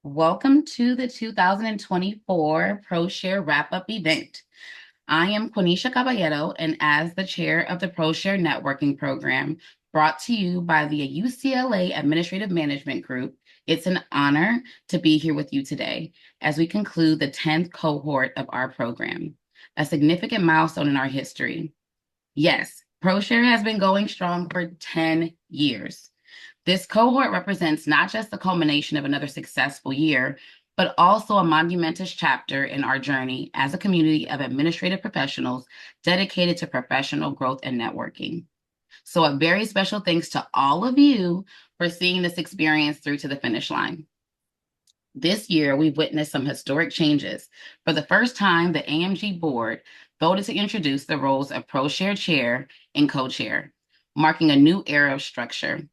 Welcome to the 2024 Pro Share wrap-up event. I am Quenisha Caballero, and as the chair of the Pro Share Networking Program, brought to you by the UCLA Administrative Management Group, it's an honor to be here with you today as we conclude the 10th cohort of our program, a significant milestone in our history. Yes, Pro Share has been going strong for 10 years. This cohort represents not just the culmination of another successful year, but also a monumentous chapter in our journey as a community of administrative professionals dedicated to professional growth and networking. So a very special thanks to all of you for seeing this experience through to the finish line. This year, we've witnessed some historic changes. For the first time, the AMG board voted to introduce the roles of Pro Share Chair and Co-Chair, marking a new era of structure.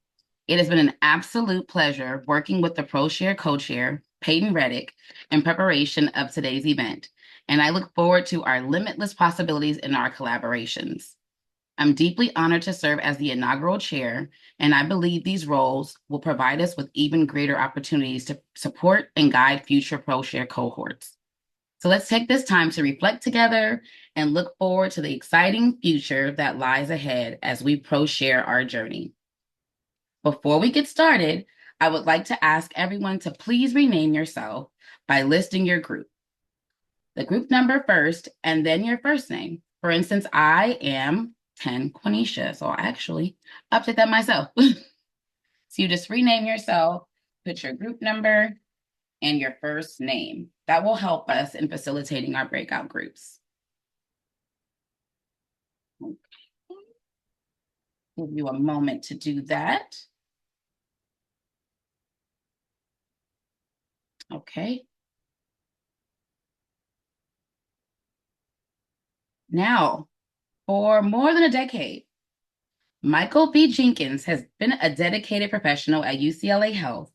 It has been an absolute pleasure working with the Pro Share Co-Chair, Peyton Reddick, in preparation of today's event, and I look forward to our limitless possibilities in our collaborations. I'm deeply honored to serve as the inaugural chair, and I believe these roles will provide us with even greater opportunities to support and guide future Pro Share cohorts. So let's take this time to reflect together and look forward to the exciting future that lies ahead as we Pro Share our journey. Before we get started, I would like to ask everyone to please rename yourself by listing your group. The group number first, and then your first name. For instance, I am 10 Quenisha, so I actually update that myself. So you just rename yourself, put your group number, and your first name. That will help us in facilitating our breakout groups. Okay. Give you a moment to do that. Okay. Now, for more than a decade, Michael B. Jenkins has been a dedicated professional at UCLA Health,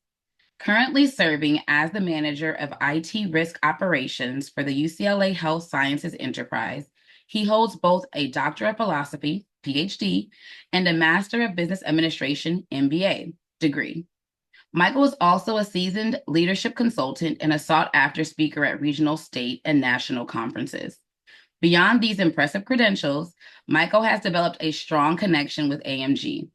currently serving as the manager of IT risk operations for the UCLA Health Sciences Enterprise. He holds both a Doctor of Philosophy, PhD, and a Master of Business Administration, MBA, degree. Michael is also a seasoned leadership consultant and a sought-after speaker at regional, state, and national conferences. Beyond these impressive credentials, Michael has developed a strong connection with AMG.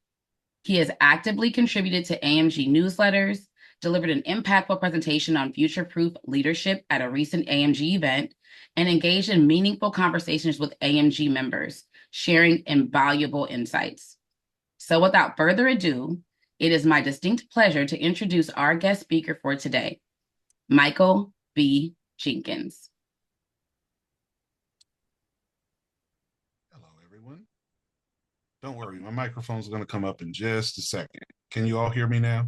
He has actively contributed to AMG newsletters, delivered an impactful presentation on future-proof leadership at a recent AMG event, and engaged in meaningful conversations with AMG members, sharing invaluable insights. So without further ado, it is my distinct pleasure to introduce our guest speaker for today, Michael B. Jenkins. Hello, everyone. Don't worry, my microphone's going to come up in just a second. Can you all hear me now?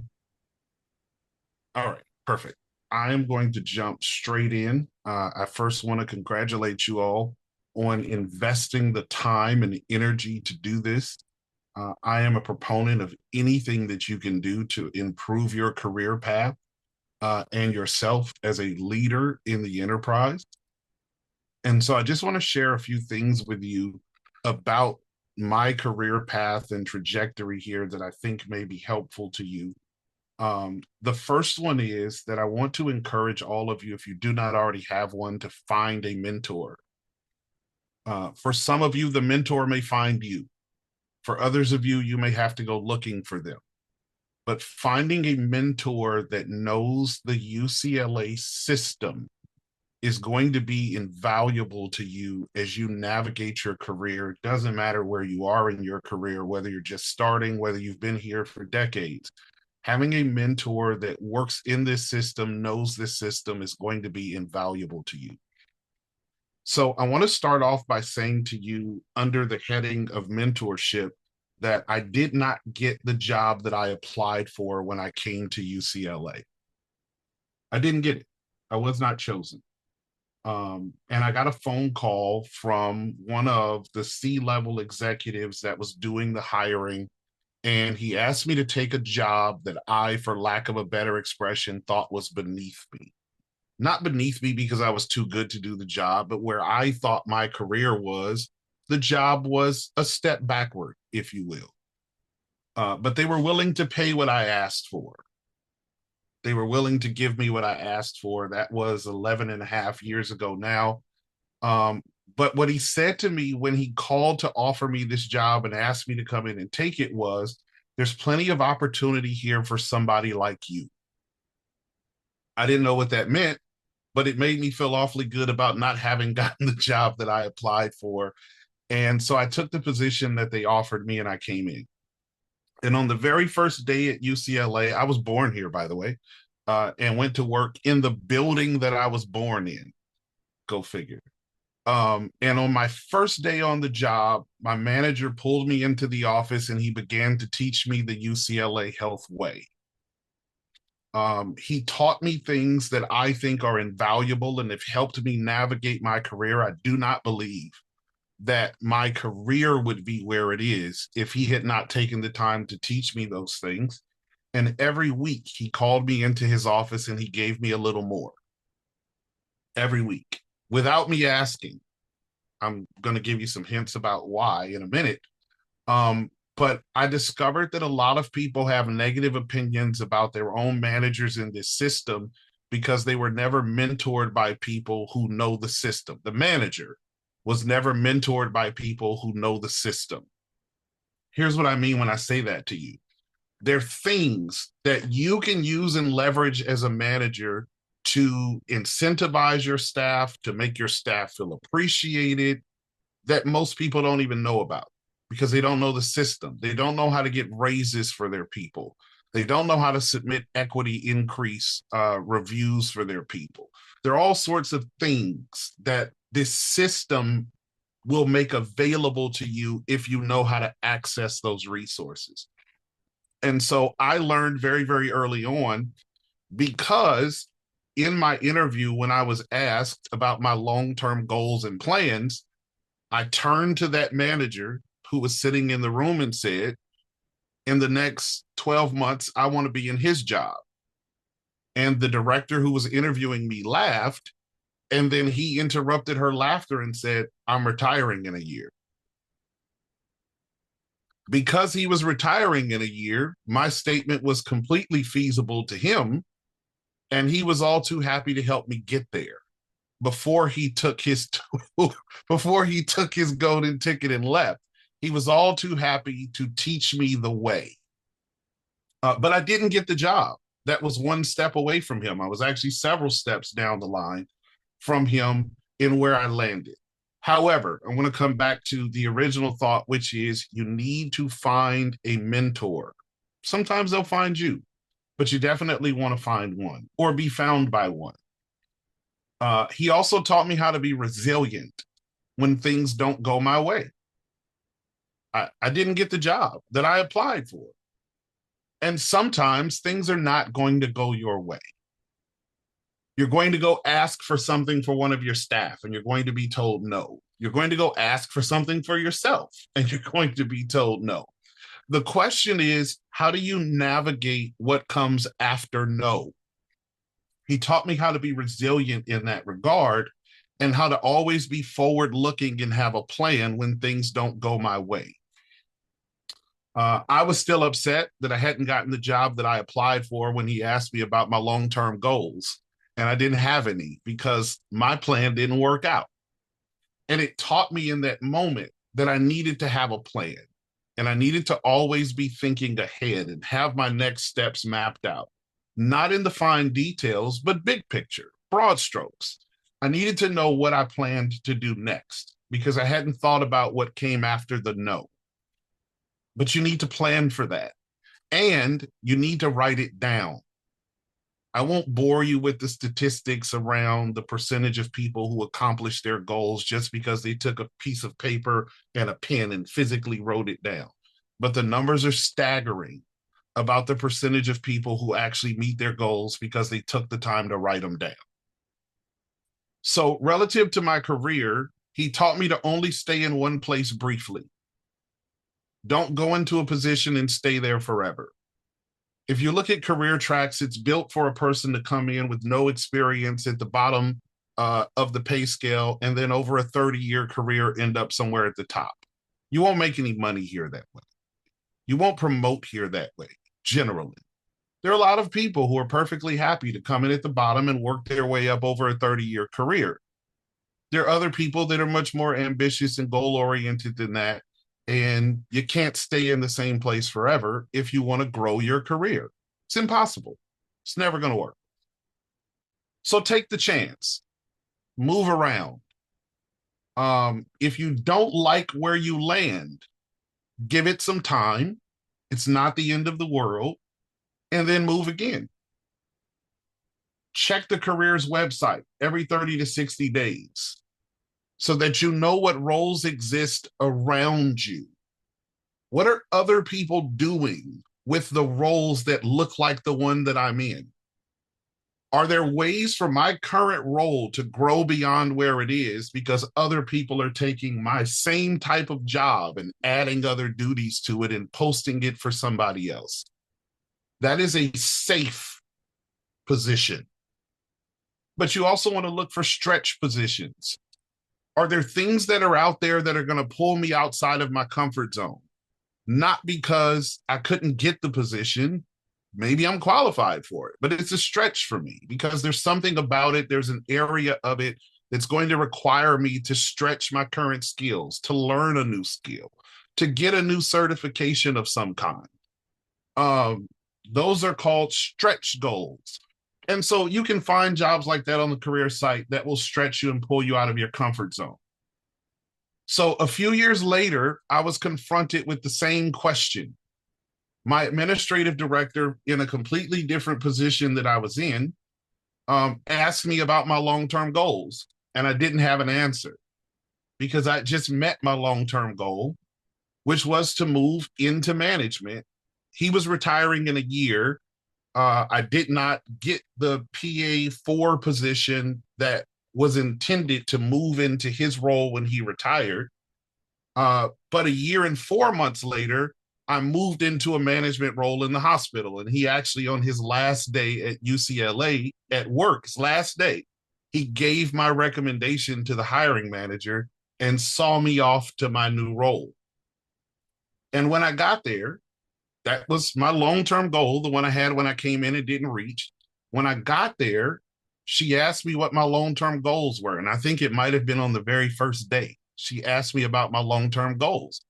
All right, perfect. I am going to jump straight in. I first want to congratulate you all on investing the time and the energy to do this. I am a proponent of anything that you can do to improve your career path and yourself as a leader in the enterprise. And so I just want to share a few things with you about my career path and trajectory here that I think may be helpful to you. The first one is that I want to encourage all of you, if you do not already have one, to find a mentor. For some of you, the mentor may find you. For others of you, you may have to go looking for them. But finding a mentor that knows the UCLA system is going to be invaluable to you as you navigate your career. It doesn't matter where you are in your career, whether you're just starting, whether you've been here for decades. Having a mentor that works in this system, knows this system, is going to be invaluable to you. So I want to start off by saying to you, under the heading of mentorship, that I did not get the job that I applied for when I came to UCLA. I didn't get it. I was not chosen. And I got a phone call from one of the C-level executives that was doing the hiring. And he asked me to take a job that I, for lack of a better expression, thought was beneath me. Not beneath me because I was too good to do the job, but where I thought my career was, the job was a step backward, if you will. But they were willing to pay what I asked for. They were willing to give me what I asked for. That was 11 and a half years ago now. Um, but what he said to me when he called to offer me this job and asked me to come in and take it was, there's plenty of opportunity here for somebody like you. I didn't know what that meant, but it made me feel awfully good about not having gotten the job that I applied for. And so I took the position that they offered me and I came in. And on the very first day at UCLA, I was born here, by the way, and went to work in the building that I was born in. Go figure. And on my first day on the job, my manager pulled me into the office and he began to teach me the UCLA Health Way. He taught me things that I think are invaluable and have helped me navigate my career. I do not believe that my career would be where it is if he had not taken the time to teach me those things. And every week he called me into his office and he gave me a little more every week without me asking. I'm going to give you some hints about why in a minute. But I discovered that a lot of people have negative opinions about their own managers in this system because they were never mentored by people who know the system. The manager was never mentored by people who know the system. Here's what I mean when I say that to you. There are things that you can use and leverage as a manager to incentivize your staff, to make your staff feel appreciated, that most people don't even know about because they don't know the system. They don't know how to get raises for their people. They don't know how to submit equity increase reviews for their people. There are all sorts of things that this system will make available to you if you know how to access those resources. And so I learned very, very early on because in my interview, when I was asked about my long-term goals and plans, I turned to that manager who was sitting in the room and said, in the next 12 months, I want to be in his job. And the director who was interviewing me laughed. And then he interrupted her laughter and said, I'm retiring in a year. Because he was retiring in a year, my statement was completely feasible to him. And he was all too happy to help me get there before he took his before he took his golden ticket and left. He was all too happy to teach me the way. But I didn't get the job. That was one step away from him. I was actually several steps down the line from him in where I landed. However, I want to come back to the original thought, which is you need to find a mentor. Sometimes they'll find you, but you definitely want to find one or be found by one. He also taught me how to be resilient when things don't go my way. I didn't get the job that I applied for. And sometimes things are not going to go your way. You're going to go ask for something for one of your staff and you're going to be told no. You're going to go ask for something for yourself and you're going to be told no. The question is, how do you navigate what comes after no? He taught me how to be resilient in that regard and how to always be forward looking and have a plan when things don't go my way. I was still upset that I hadn't gotten the job that I applied for when he asked me about my long-term goals. And I didn't have any because my plan didn't work out. And it taught me in that moment that I needed to have a plan and I needed to always be thinking ahead and have my next steps mapped out, not in the fine details, but big picture, broad strokes. I needed to know what I planned to do next because I hadn't thought about what came after the no. But you need to plan for that and you need to write it down. I won't bore you with the statistics around the percentage of people who accomplish their goals just because they took a piece of paper and a pen and physically wrote it down. But the numbers are staggering about the percentage of people who actually meet their goals because they took the time to write them down. So relative to my career, he taught me to only stay in one place briefly. Don't go into a position and stay there forever. If you look at career tracks, it's built for a person to come in with no experience at the bottom of the pay scale and then over a 30-year career end up somewhere at the top. You won't make any money here that way. You won't promote here that way, generally. There are a lot of people who are perfectly happy to come in at the bottom and work their way up over a 30-year career. There are other people that are much more ambitious and goal oriented than that. And you can't stay in the same place forever if you want to grow your career. It's impossible. It's never going to work. So take the chance, move around. If you don't like where you land, give it some time. It's not the end of the world. And then move again. Check the careers website every 30 to 60 days so that you know what roles exist around you. What are other people doing with the roles that look like the one that I'm in? Are there ways for my current role to grow beyond where it is because other people are taking my same type of job and adding other duties to it and posting it for somebody else? That is a safe position. But you also want to look for stretch positions. Are there things that are out there that are going to pull me outside of my comfort zone? Not because I couldn't get the position. Maybe I'm qualified for it, but it's a stretch for me because there's something about it. There's an area of it that's going to require me to stretch my current skills, to learn a new skill, to get a new certification of some kind. Those are called stretch goals. And so you can find jobs like that on the career site that will stretch you and pull you out of your comfort zone. So a few years later, I was confronted with the same question. My administrative director in a completely different position that I was in asked me about my long-term goals, and I didn't have an answer because I just met my long-term goal, which was to move into management. He was retiring in a year. I did not get the PA4 position that was intended to move into his role when he retired. But a year and 4 months later, I moved into a management role in the hospital. And he actually, on his last day at UCLA at work, his last day, he gave my recommendation to the hiring manager and saw me off to my new role. And when I got there, that was my long-term goal, the one I had when I came in and didn't reach. When I got there, she asked me what my long-term goals were. And I think it might have been on the very first day. She asked me about my long-term goals.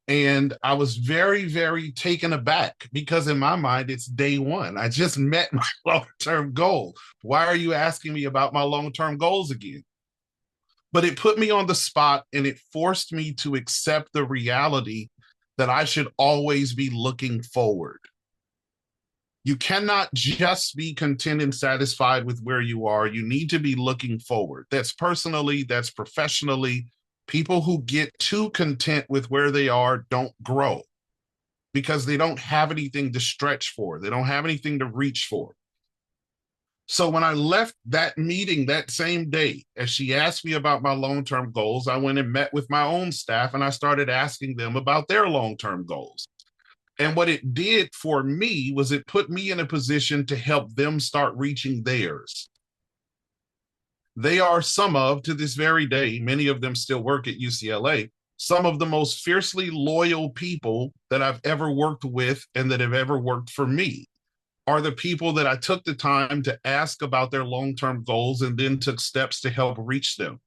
And I was very, very taken aback because in my mind, it's day one. I just met my long-term goal. Why are you asking me about my long-term goals again? But it put me on the spot and it forced me to accept the reality that I should always be looking forward. You cannot just be content and satisfied with where you are. You need to be looking forward. That's personally, that's professionally. People who get too content with where they are don't grow because they don't have anything to stretch for. They don't have anything to reach for. So when I left that meeting that same day, as she asked me about my long-term goals, I went and met with my own staff and I started asking them about their long-term goals. And what it did for me was it put me in a position to help them start reaching theirs. They are some of, to this very day, many of them still work at UCLA, some of the most fiercely loyal people that I've ever worked with and that have ever worked for me are the people that I took the time to ask about their long-term goals and then took steps to help reach them.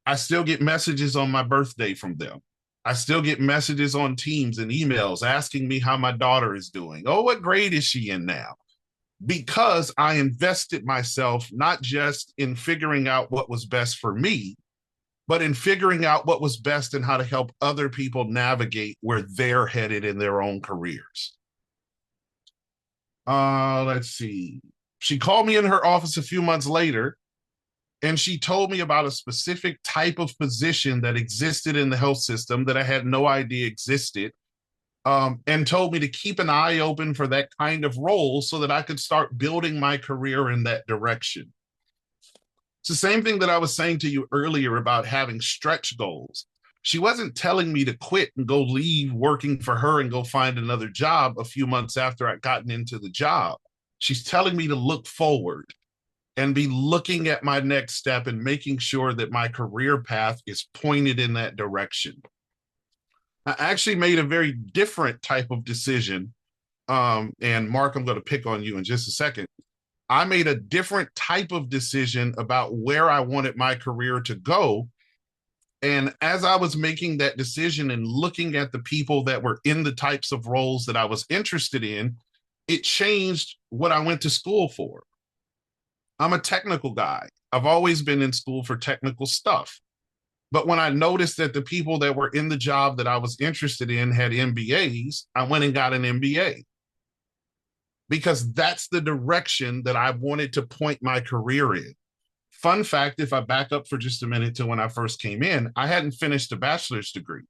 I still get messages on my birthday from them. I still get messages on Teams and emails asking me how my daughter is doing. Oh, what grade is she in now? Because I invested myself not just in figuring out what was best for me, but in figuring out what was best and how to help other people navigate where they're headed in their own careers. Let's see. She called me in her office a few months later, and she told me about a specific type of position that existed in the health system that I had no idea existed, and told me to keep an eye open for that kind of role so that I could start building my career in that direction. It's the same thing that I was saying to you earlier about having stretch goals. She wasn't telling me to quit and go leave working for her and go find another job a few months after I'd gotten into the job. She's telling me to look forward and be looking at my next step and making sure that my career path is pointed in that direction. I actually made a very different type of decision and Mark, I'm going to pick on you in just a second. I made a different type of decision about where I wanted my career to go. And as I was making that decision and looking at the people that were in the types of roles that I was interested in, it changed what I went to school for. I'm a technical guy. I've always been in school for technical stuff. But when I noticed that the people that were in the job that I was interested in had MBAs, I went and got an MBA because that's the direction that I wanted to point my career in. Fun fact, if I back up for just a minute to when I first came in, I hadn't finished a bachelor's degree.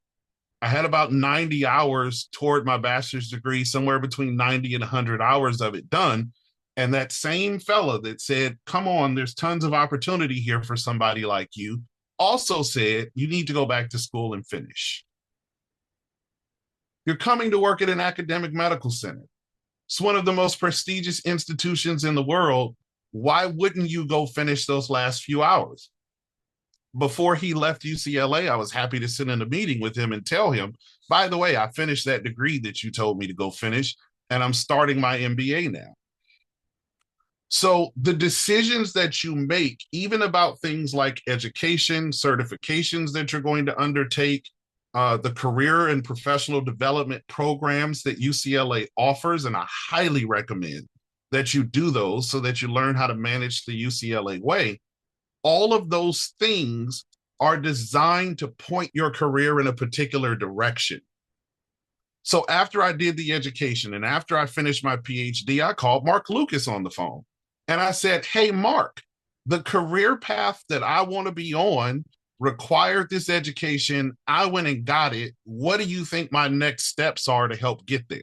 I had about 90 hours toward my bachelor's degree, somewhere between 90 and 100 hours of it done. And that same fella that said, come on, there's tons of opportunity here for somebody like you, also said, you need to go back to school and finish. You're coming to work at an academic medical center. It's one of the most prestigious institutions in the world. Why wouldn't you go finish those last few hours? Before he left UCLA, I was happy to sit in a meeting with him and tell him, by the way, I finished that degree that you told me to go finish, and I'm starting my MBA now. So the decisions that you make, even about things like education, certifications that you're going to undertake, the career and professional development programs that UCLA offers, and I highly recommend that you do those so that you learn how to manage the UCLA way. All of those things are designed to point your career in a particular direction. So after I did the education and after I finished my PhD, I called Mark Lucas on the phone and I said, hey, Mark, the career path that I want to be on required this education. I went and got it. What do you think my next steps are to help get there?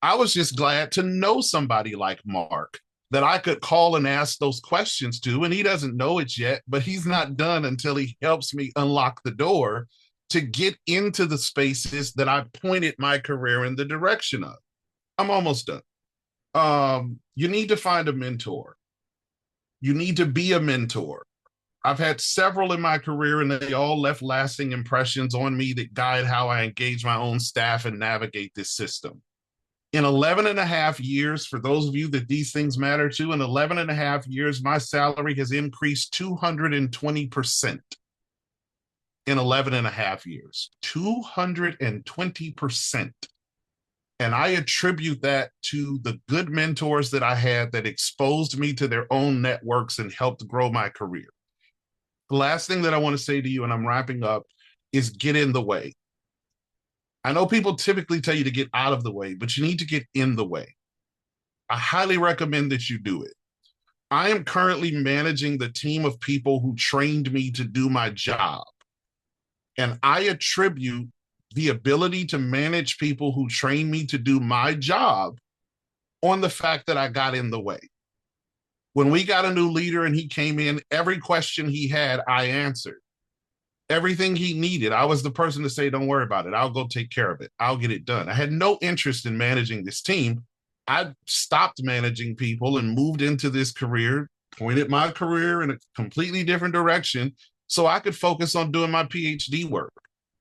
I was just glad to know somebody like Mark that I could call and ask those questions to. And he doesn't know it yet, but he's not done until he helps me unlock the door to get into the spaces that I pointed my career in the direction of. I'm almost done. You need to find a mentor. You need to be a mentor. I've had several in my career, and they all left lasting impressions on me that guide how I engage my own staff and navigate this system. In 11 and a half years, for those of you that these things matter to, in 11 and a half years, my salary has increased 220% in 11 and a half years. 220%. And I attribute that to the good mentors that I had that exposed me to their own networks and helped grow my career. The last thing that I want to say to you, and I'm wrapping up, is get in the way. I know people typically tell you to get out of the way, but you need to get in the way. I highly recommend that you do it. I am currently managing the team of people who trained me to do my job. And I attribute the ability to manage people who train me to do my job on the fact that I got in the way. When we got a new leader and he came in, every question he had, I answered. Everything he needed, I was the person to say, don't worry about it. I'll go take care of it. I'll get it done. I had no interest in managing this team. I stopped managing people and moved into this career, pointed my career in a completely different direction so I could focus on doing my PhD work.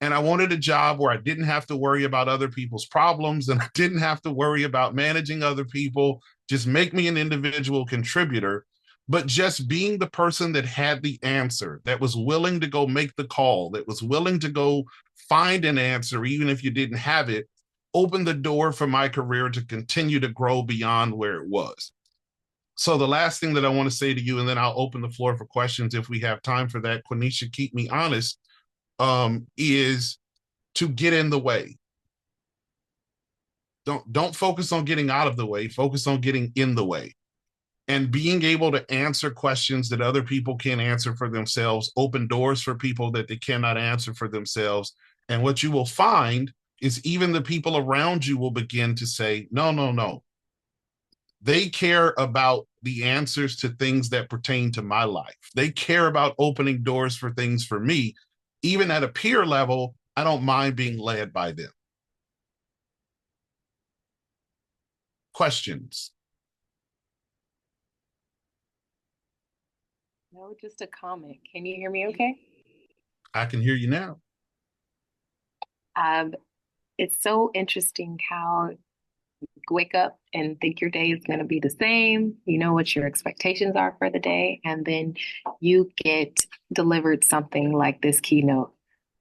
And I wanted a job where I didn't have to worry about other people's problems and I didn't have to worry about managing other people. Just make me an individual contributor, but just being the person that had the answer, that was willing to go make the call, that was willing to go find an answer, even if you didn't have it, opened the door for my career to continue to grow beyond where it was. So the last thing that I want to say to you, and then I'll open the floor for questions if we have time for that, Quenisha, keep me honest, is to get in the way. Don't focus on getting out of the way, focus on getting in the way. And being able to answer questions that other people can't answer for themselves, open doors for people that they cannot answer for themselves. And what you will find is even the people around you will begin to say, no, no, no. They care about the answers to things that pertain to my life. They care about opening doors for things for me. Even at a peer level, I don't mind being led by them. Questions? No, just a comment. Can you hear me okay? I can hear you now. Um, it's so interesting how wake up and think your day is going to be the same. You know what your expectations are for the day. And then you get delivered something like this keynote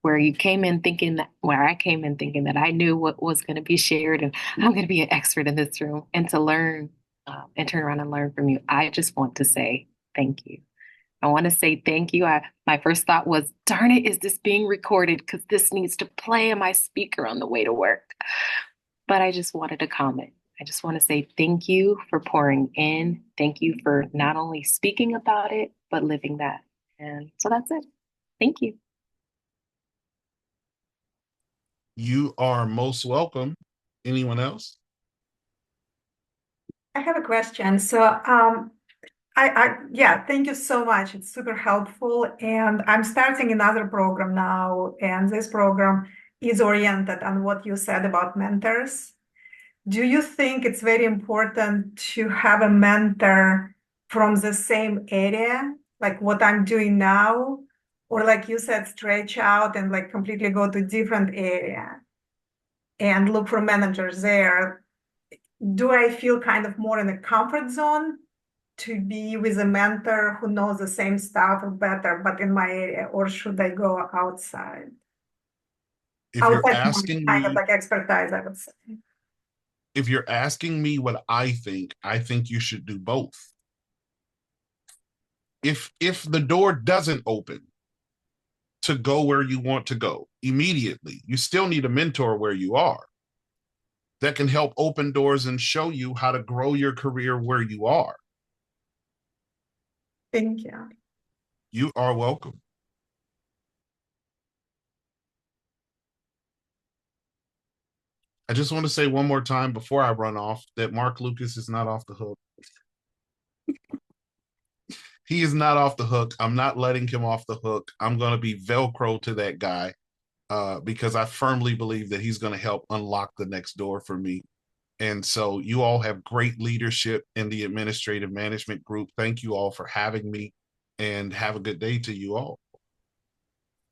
where you came in thinking that, where I came in thinking that I knew what was going to be shared and I'm going to be an expert in this room and to learn and turn around and learn from you. I just want to say thank you. I want to say thank you. My first thought was, darn it, is this being recorded? Because this needs to play in my speaker on the way to work. But I just wanted to comment. I just want to say thank you for pouring in. Thank you for not only speaking about it, but living that. And so that's it. Thank you. You are most welcome. Anyone else? I have a question. So, yeah, thank you so much. It's super helpful. And I'm starting another program now, and this program is oriented on what you said about mentors. Do you think it's very important to have a mentor from the same area, like what I'm doing now? Or like you said, stretch out and like completely go to different area and look for managers there? Do I feel kind of more in a comfort zone to be with a mentor who knows the same stuff or better, but in my area, or should I go outside? If you're Outside my asking kind of me, like expertise, I would say. if you're asking me what I think you should do both. If the door doesn't open to go where you want to go immediately, you still need a mentor where you are that can help open doors and show you how to grow your career where you are. Thank you. You are welcome. I just want to say one more time before I run off that Mark Lucas is not off the hook. He is not off the hook. I'm not letting him off the hook. I'm going to be Velcro to that guy because I firmly believe that he's going to help unlock the next door for me. And so you all have great leadership in the administrative management group. Thank you all for having me, and have a good day to you all.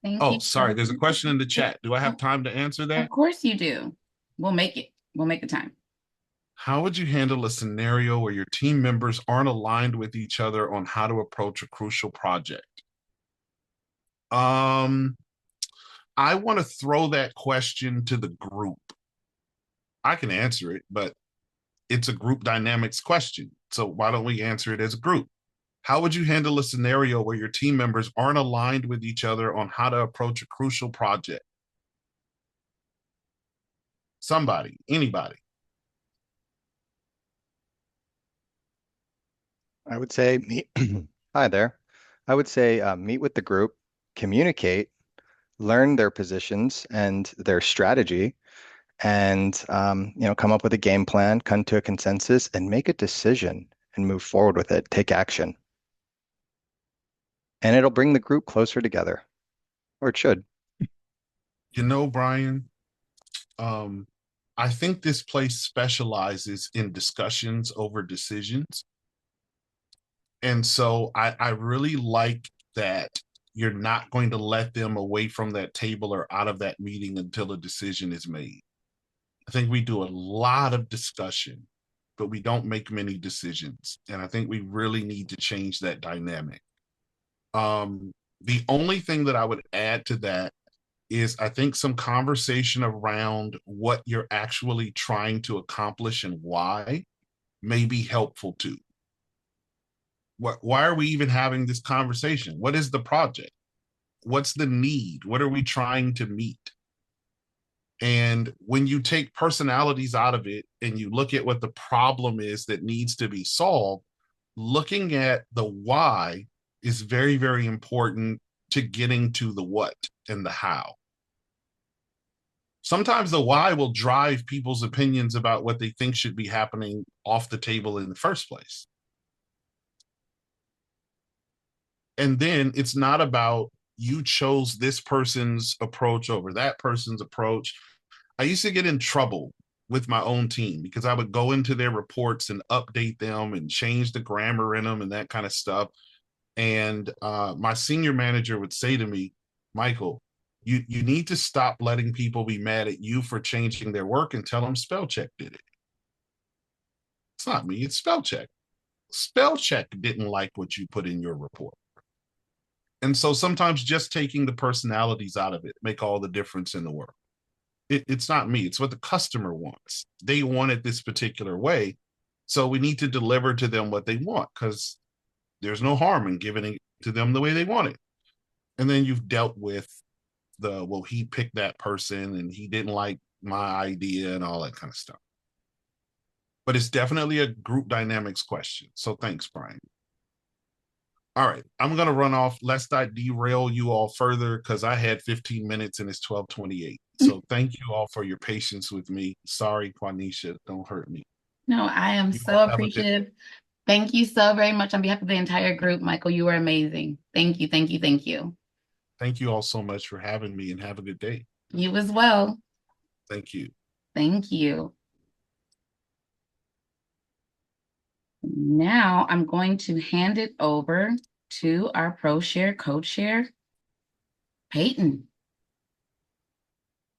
Thank Oh, you. sorry. There's a question in the chat. Do I have time to answer that? Of course you do. We'll make it. We'll make the time. How would you handle a scenario where your team members aren't aligned with each other on how to approach a crucial project? I want to throw that question to the group. I can answer it, but it's a group dynamics question. So why don't we answer it as a group? How would you handle a scenario where your team members aren't aligned with each other on how to approach a crucial project? Somebody, anybody. I would say meet. Hi there. I would say meet with the group, communicate, learn their positions and their strategy, and come up with a game plan, come to a consensus, and make a decision and move forward with it. Take action, and it'll bring the group closer together, or it should. You know, Brian, I think this place specializes in discussions over decisions. And so I really like that you're not going to let them away from that table or out of that meeting until a decision is made. I think we do a lot of discussion, but we don't make many decisions. And I think we really need to change that dynamic. The only thing that I would add to that is I think some conversation around what you're actually trying to accomplish and why may be helpful too. Why are we even having this conversation? What is the project? What's the need? What are we trying to meet? And when you take personalities out of it and you look at what the problem is that needs to be solved, looking at the why is very, very important to getting to the what and the how. Sometimes the why will drive people's opinions about what they think should be happening off the table in the first place. And then it's not about you chose this person's approach over that person's approach. I used to get in trouble with my own team because I would go into their reports and update them and change the grammar in them and that kind of stuff. And my senior manager would say to me, Michael, you need to stop letting people be mad at you for changing their work and tell them spell check did it. It's not me, it's spell check. Spell check didn't like what you put in your report. And so sometimes just taking the personalities out of it make all the difference in the world. It's not me, it's what the customer wants. They want it this particular way. So we need to deliver to them what they want, because there's no harm in giving it to them the way they want it. And then you've dealt with well, he picked that person and he didn't like my idea and all that kind of stuff. But it's definitely a group dynamics question. So thanks, Brian. All right, I'm going to run off lest I derail you all further, because I had 15 minutes and it's 12:28. So thank you all for your patience with me. Sorry, Quanisha, don't hurt me. No, I am You so all have a good appreciative. Thank you so very much on behalf of the entire group. Michael, you were amazing. Thank you, thank you, thank you. Thank you all so much for having me, and have a good day. You as well. Thank you. Thank you. Now I'm going to hand it over to our Pro Share co-chair, Peyton.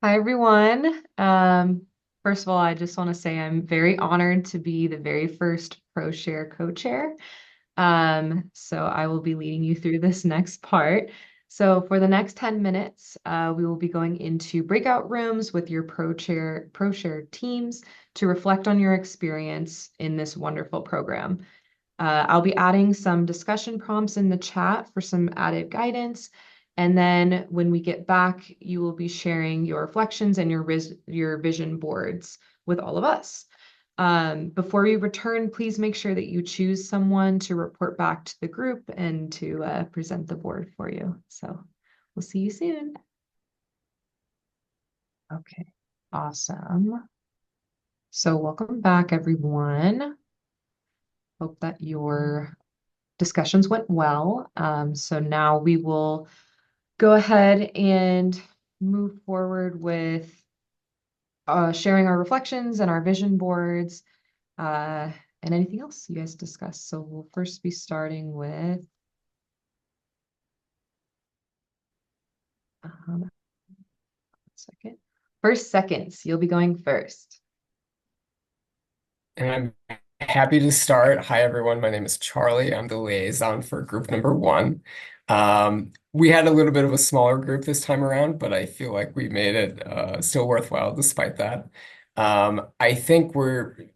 Hi, everyone. First of all, I just want to say I'm very honored to be the very first Pro Share co-chair. So I will be leading you through this next part. So for the next 10 minutes, we will be going into breakout rooms with your Pro Share teams to reflect on your experience in this wonderful program. I'll be adding some discussion prompts in the chat for some added guidance. And then when we get back, you will be sharing your reflections and your vision boards with all of us. Before we return, please make sure that you choose someone to report back to the group and to present the board for you. So we'll see you soon. Okay, awesome. So welcome back, everyone. Hope that your discussions went well. So now we will go ahead and move forward with sharing our reflections and our vision boards and anything else you guys discuss. So we'll first be starting with one second. First seconds, you'll be going first. And I'm happy to start. Hi, everyone. My name is Charlie. I'm the liaison for group number 1. We had a little bit of a smaller group this time around, but I feel like we made it still worthwhile despite that. I think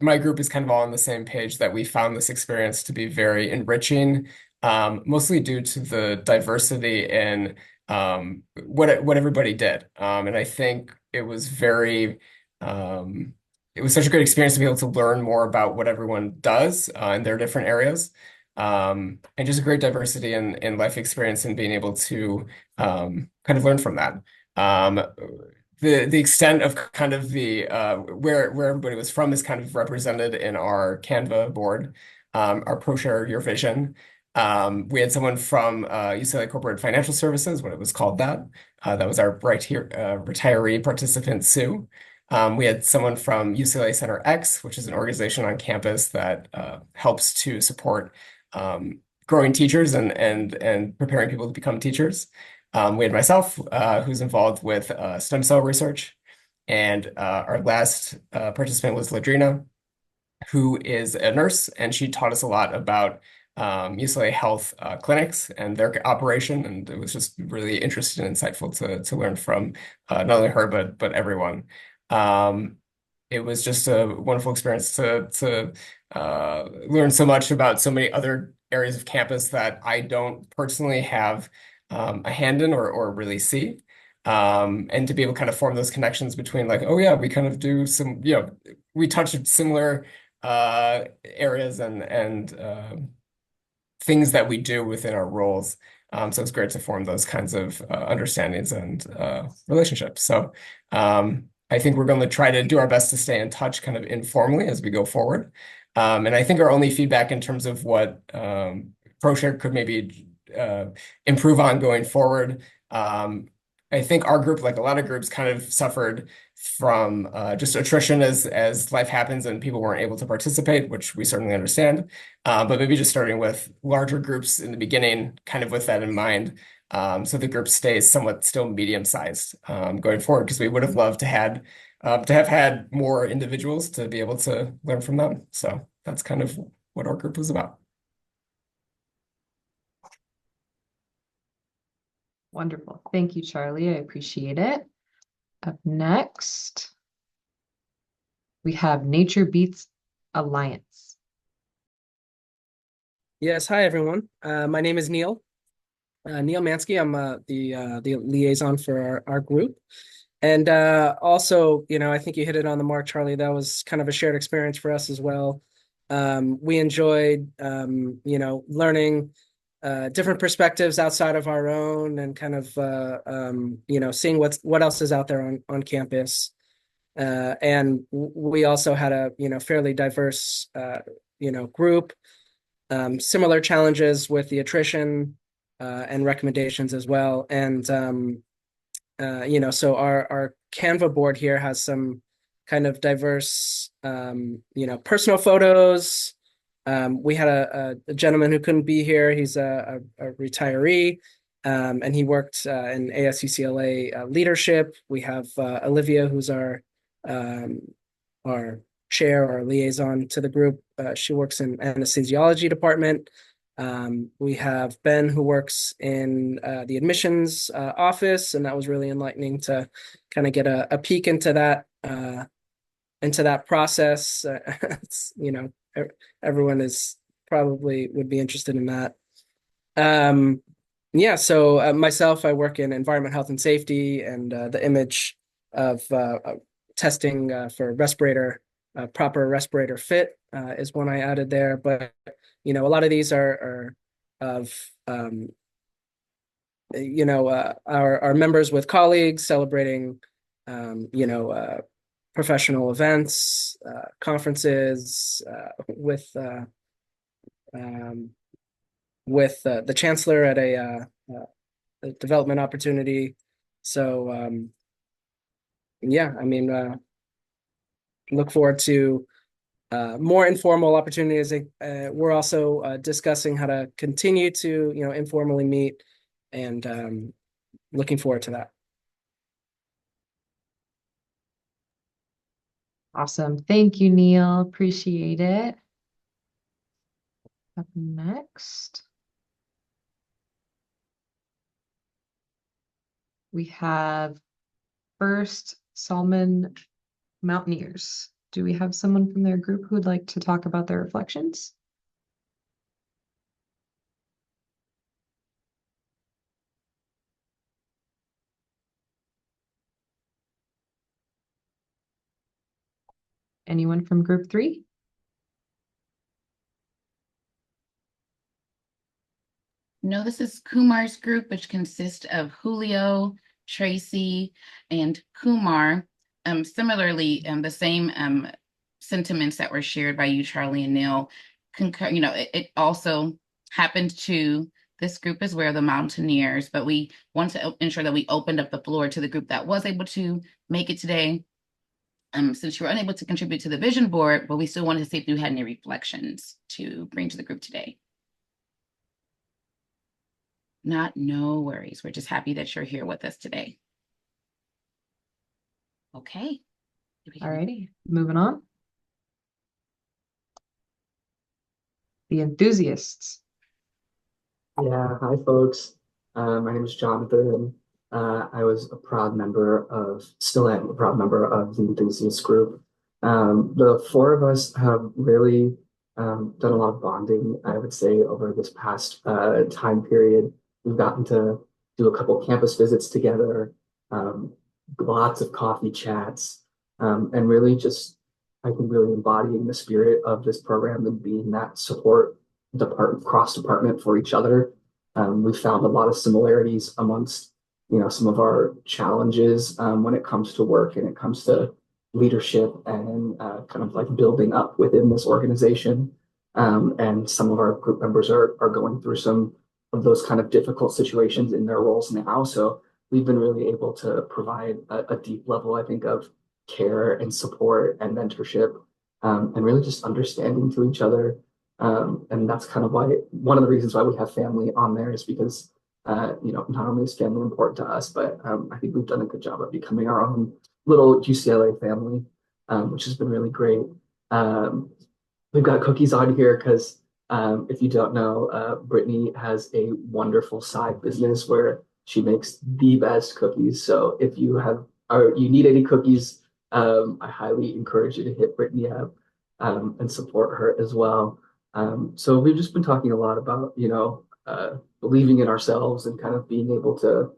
my group is kind of all on the same page that we found this experience to be very enriching, mostly due to the diversity in what everybody did. And I think it was it was such a good experience to be able to learn more about what everyone does in their different areas. And just a great diversity in life experience and being able to kind of learn from that. The extent of kind of the where everybody was from is kind of represented in our Canva board, our Pro Share Your Vision. We had someone from UCLA Corporate Financial Services, what it was called that. That was our retiree participant, Sue. We had someone from UCLA Center X, which is an organization on campus that helps to support growing teachers and preparing people to become teachers. We had myself, who's involved with stem cell research, and our last participant was Ladrina, who is a nurse, and she taught us a lot about UCLA Health clinics and their operation, and it was just really interesting and insightful to learn from not only her but everyone. It was just a wonderful experience to learn so much about so many other areas of campus that I don't personally have a hand in or really see. And to be able to kind of form those connections between like, oh yeah, we kind of do some, we touch similar areas and things that we do within our roles. So it's great to form those kinds of understandings and relationships. So I think we're going to try to do our best to stay in touch kind of informally as we go forward. And I think our only feedback in terms of what ProShare could maybe improve on going forward, I think our group, like a lot of groups, kind of suffered from just attrition as life happens and people weren't able to participate, which we certainly understand. But maybe just starting with larger groups in the beginning, kind of with that in mind, so the group stays somewhat still medium-sized going forward, because we would have loved to have had more individuals to be able to learn from them. So that's kind of what our group was about. Wonderful. Thank you, Charlie. I appreciate it. Up next, we have Nature Beats Alliance. Yes, hi everyone. My name is Neil. Neil Mansky. I'm the liaison for our group. And also, I think you hit it on the mark, Charlie. That was kind of a shared experience for us as well. We enjoyed, learning different perspectives outside of our own, and kind of, seeing what else is out there on campus. And we also had a, fairly diverse, group. Similar challenges with the attrition and recommendations as well. And so our Canva board here has some kind of diverse, personal photos. We had a gentleman who couldn't be here. He's a retiree, and he worked in ASUCLA leadership. We have Olivia, who's our chair or liaison to the group. She works in anesthesiology department. We have Ben, who works in the admissions office, and that was really enlightening to kind of get a peek into that process. It's, everyone is probably would be interested in that. So myself, I work in environment, health, and safety, and the image of testing for proper respirator fit is one I added there. But a lot of these are of our members with colleagues celebrating professional events, conferences with the chancellor at a development opportunity. So look forward to more informal opportunities. We're also discussing how to continue to, informally meet, and looking forward to that. Awesome. Thank you, Neil. Appreciate it. Up next, we have First Salmon Mountaineers. Do we have someone from their group who would like to talk about their reflections? Anyone from group 3? No, this is Kumar's group, which consists of Julio, Tracy, and Kumar. Similarly, the same sentiments that were shared by you, Charlie and Neil, concur. It also happened to this group as well, the Mountaineers, but we want to ensure that we opened up the floor to the group that was able to make it today. Since you were unable to contribute to the vision board, but we still wanted to see if you had any reflections to bring to the group today. No worries. We're just happy that you're here with us today. Okay. All righty, moving on. The enthusiasts. Yeah, hi folks. My name is Jonathan. I was still am a proud member of the enthusiast group. The four of us have really done a lot of bonding, I would say, over this past time period. We've gotten to do a couple campus visits together, lots of coffee chats, and really just, I think, really embodying the spirit of this program and being that support cross department for each other. We found a lot of similarities amongst, some of our challenges when it comes to work and it comes to leadership and kind of like building up within this organization. And some of our group members are going through some of those kind of difficult situations in their roles now. So we've been really able to provide a deep level, I think, of care and support and mentorship, and really just understanding to each other. And that's kind of one of the reasons why we have family on there is because, not only is family important to us, but I think we've done a good job of becoming our own little UCLA family, which has been really great. we've got cookies on here because if you don't know, Brittany has a wonderful side business where she makes the best cookies. So if you have or you need any cookies, I highly encourage you to hit Brittany up and support her as well. So we've just been talking a lot about, believing in ourselves and kind of being able to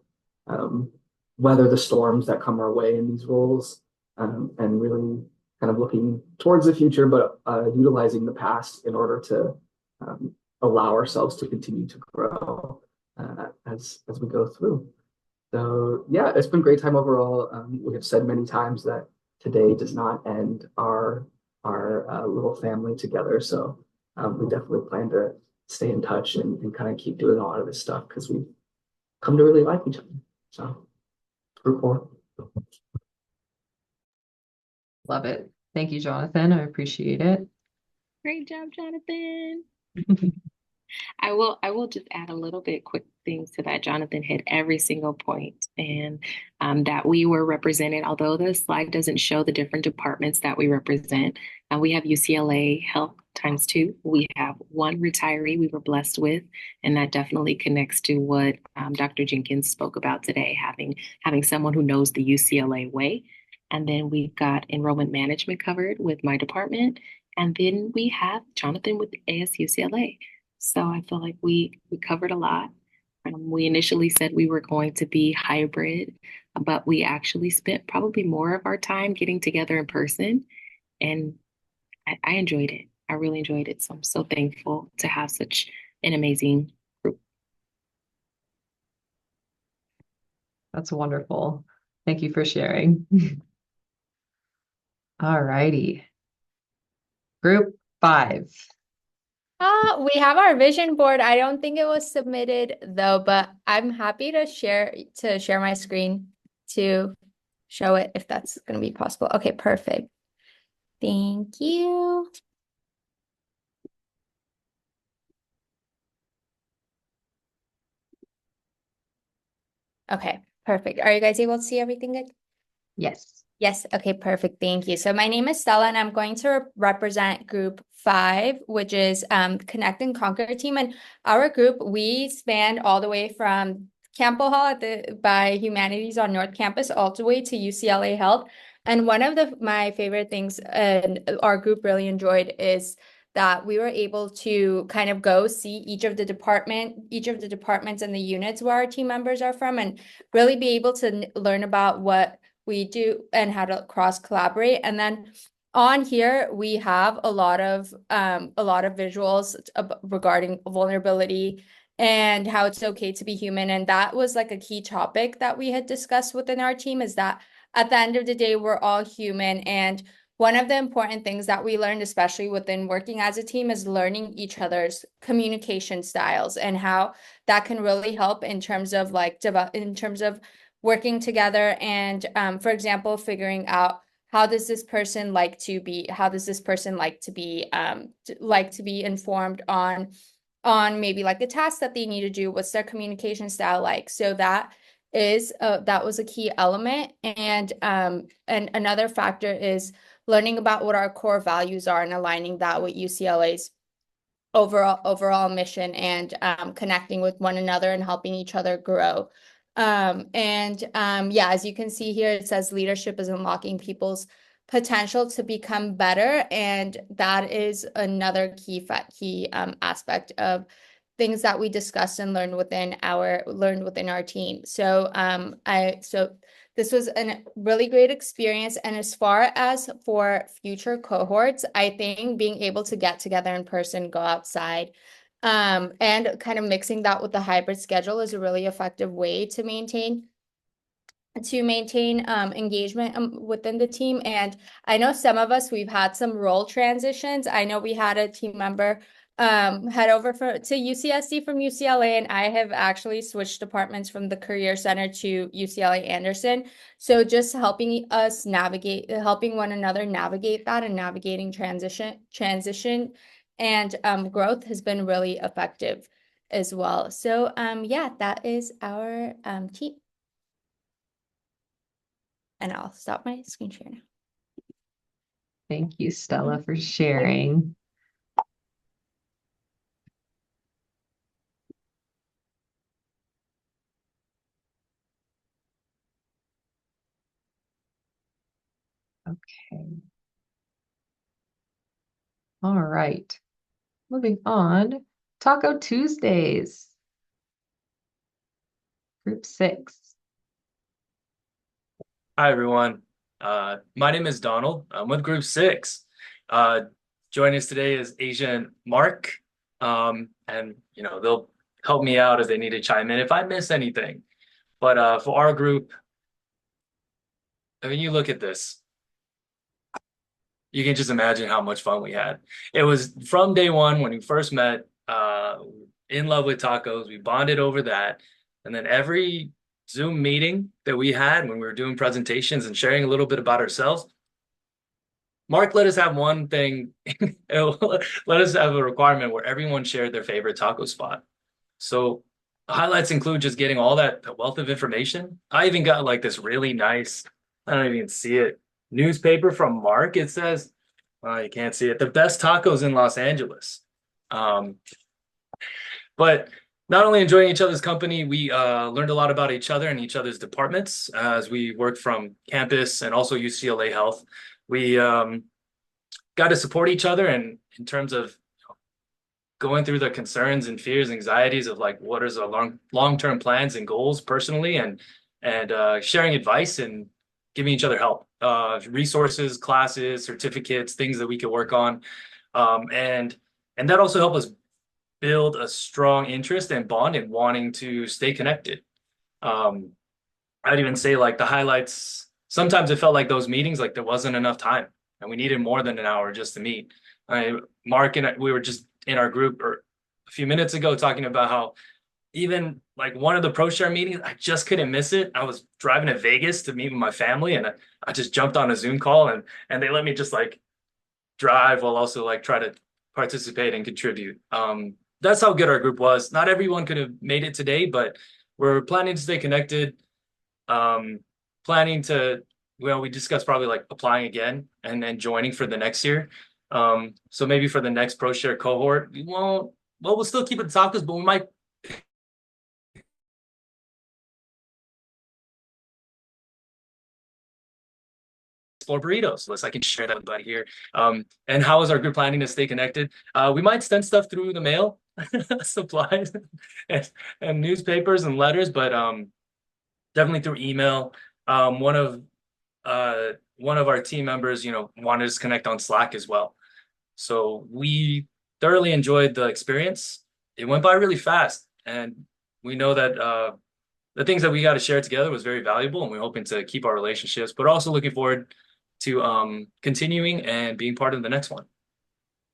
um, weather the storms that come our way in these roles, and really kind of looking towards the future, but utilizing the past in order to allow ourselves to continue to grow as we go through. So yeah, it's been a great time overall. We have said many times that today does not end our little family together. So we definitely plan to stay in touch and kind of keep doing a lot of this stuff because we've come to really like each other. So group 4. Love it. Thank you, Jonathan. I appreciate it. Great job, Jonathan. I will just add a little bit quick things to that. Jonathan hit every single point, and that we were represented, although the slide doesn't show the different departments that we represent. We have UCLA Health times 2. We have one retiree we were blessed with, and that definitely connects to what Dr. Jenkins spoke about today, having someone who knows the UCLA way. And then we've got enrollment management covered with my department. And then we have Jonathan with ASUCLA. So I feel like we covered a lot. We initially said we were going to be hybrid, but we actually spent probably more of our time getting together in person. And I enjoyed it. I really enjoyed it. So I'm so thankful to have such an amazing group. That's wonderful. Thank you for sharing. All righty. Group 5. We have our vision board. I don't think it was submitted though, but I'm happy to share my screen to show it if that's going to be possible. Okay, perfect. Thank you. Okay, perfect. Are you guys able to see everything good? Yes. Yes. Okay, perfect. Thank you. So my name is Stella, and I'm going to represent Group 5, which is Connect and Conquer team. And our group, we span all the way from Campbell Hall by Humanities on North Campus all the way to UCLA Health. And one of my favorite things and our group really enjoyed is that we were able to kind of go see each of the departments and the units where our team members are from, and really be able to learn about what we do and how to cross collaborate. And then on here we have a lot of visuals regarding vulnerability and how it's okay to be human. And that was like a key topic that we had discussed within our team, is that at the end of the day, we're all human. And one of the important things that we learned, especially within working as a team, is learning each other's communication styles and how that can really help in terms of working together and, for example, figuring out how does this person like to be informed on maybe like a task that they need to do, what's their communication style like. So that was a key element. And another factor is learning about what our core values are and aligning that with UCLA's overall mission, and connecting with one another and helping each other grow. Yeah, as you can see here, it says leadership is unlocking people's potential to become better, and that is another key aspect of things that we discussed and learned within our team. So this was a really great experience. And as far as for future cohorts, I think being able to get together in person, go outside, and kind of mixing that with the hybrid schedule is a really effective way to maintain engagement within the team. And I know some of us, we've had some role transitions. I know we had a team member head over to UCSD from UCLA, and I have actually switched departments from the Career Center to UCLA Anderson. So just helping one another navigate that, and navigating transition and growth has been really effective as well. So yeah, that is our team. And I'll stop my screen share now. Thank you, Stella, for sharing. Okay. All right. Moving on. Taco Tuesdays. Group 6. Hi, everyone. My name is Donald. I'm with Group 6. Uh, joining us today is Asia and Mark. And, they'll help me out if they need to chime in if I miss anything. But for our group, I mean, you look at this, you can just imagine how much fun we had. It was from day one when we first met, in love with tacos. We bonded over that. And then every Zoom meeting that we had when we were doing presentations and sharing a little bit about ourselves, Mark let us have one thing, let us have a requirement where everyone shared their favorite taco spot. So highlights include just getting all that wealth of information. I even got like this really nice, I don't even see it, newspaper from Mark. It says, well, you can't see it, the best tacos in Los Angeles. Um, but not only enjoying each other's company, we learned a lot about each other and each other's departments as we worked from campus and also UCLA Health. We got to support each other and in terms of going through the concerns and fears, anxieties of like what is our long-term plans and goals personally, and sharing advice and giving each other help, resources, classes, certificates, things that we could work on, and that also helped us build a strong interest and bond in wanting to stay connected. Um, I'd even say like the highlights. Sometimes it felt like those meetings, like there wasn't enough time, and we needed more than an hour just to meet. Mark and we were just in our group or a few minutes ago talking about how even like one of the Pro Share meetings, I just couldn't miss it. I was driving to Vegas to meet with my family, and I just jumped on a Zoom call, and they let me just like drive while also like try to participate and contribute. That's how good our group was. Not everyone could have made it today, but we're planning to stay connected. Um, planning to, well, we discussed probably like applying again and then joining for the next year. So maybe for the next Pro Share cohort, we won't, well, we'll still keep it tacos, but we might explore burritos. Unless I can share that with everybody here. And how is our group planning to stay connected? We might send stuff through the mail, supplies, and newspapers and letters, but definitely through email. One of our team members, wanted us to connect on Slack as well. So we thoroughly enjoyed the experience. It went by really fast, and we know that the things that we got to share together was very valuable, and we're hoping to keep our relationships, but also looking forward to continuing and being part of the next one.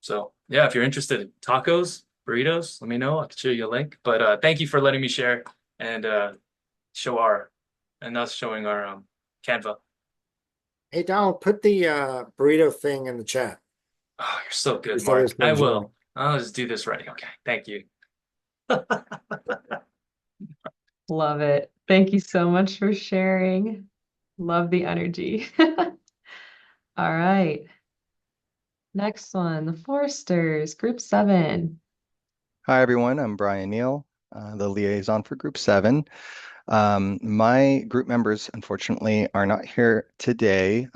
So yeah, if you're interested in tacos, burritos, let me know. I can show you a link. But thank you for letting me share and show our and us showing our Canva. Hey, Donald, put the burrito thing in the chat. Oh, you're so good, Just Mark. others can I join. will. I'll just do this right. Okay, thank you. Love it. Thank you so much for sharing. Love the energy. All right. Next one, the Foresters, Group 7. Hi, everyone. I'm Brian Neal, the liaison for Group 7. My group members, unfortunately, are not here today,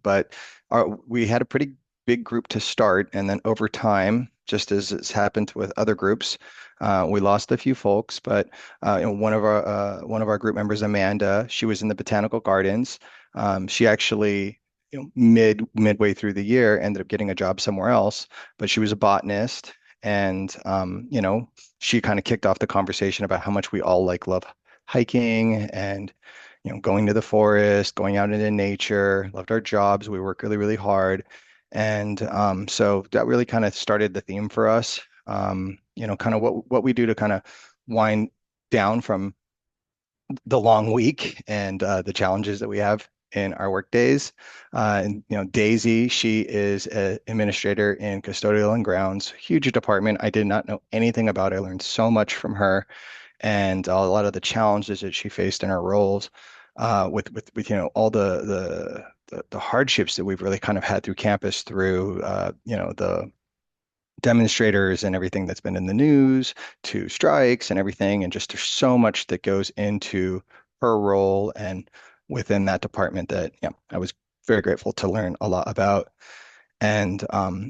but we had a pretty big group to start, and then over time, just as it's happened with other groups, we lost a few folks. But one of our group members, Amanda, she was in the botanical gardens. She actually, midway through the year, ended up getting a job somewhere else, but she was a botanist. And she kind of kicked off the conversation about how much we all love hiking and going to the forest, going out into nature, loved our jobs. We work really, really hard. And so that really kind of started the theme for us. Kind of what we do to kind of wind down from the long week and the challenges that we have in our work days. And Daisy, she is an administrator in custodial and grounds, huge department. I did not know anything about it. I learned so much from her and a lot of the challenges that she faced in her roles, with all the hardships that we've really kind of had through campus through the demonstrators and everything that's been in the news to strikes and everything. And just there's so much that goes into her role and within that department that I was very grateful to learn a lot about. And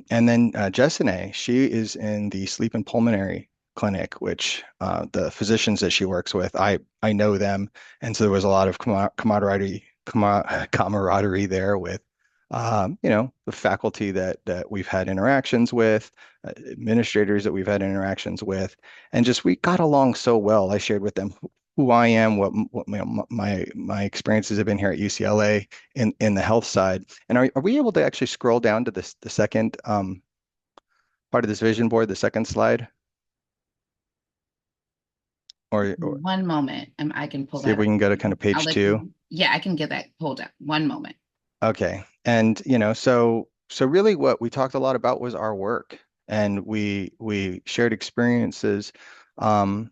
then Jessene, she is in the sleep and pulmonary clinic, which the physicians that she works with, I know them, and so there was a lot of camaraderie there with the faculty that we've had interactions with, administrators that we've had interactions with, and just we got along so well. I shared with them who I am, what my experiences have been here at UCLA in the health side. And are we able to actually scroll down to the second part of this vision board, the second slide? Or One moment, and I can pull see if that we up. can go to kind of I'll page let two. you. Yeah, I can get that pulled up. One moment. Okay. And so really what we talked a lot about was our work, and we shared experiences, um,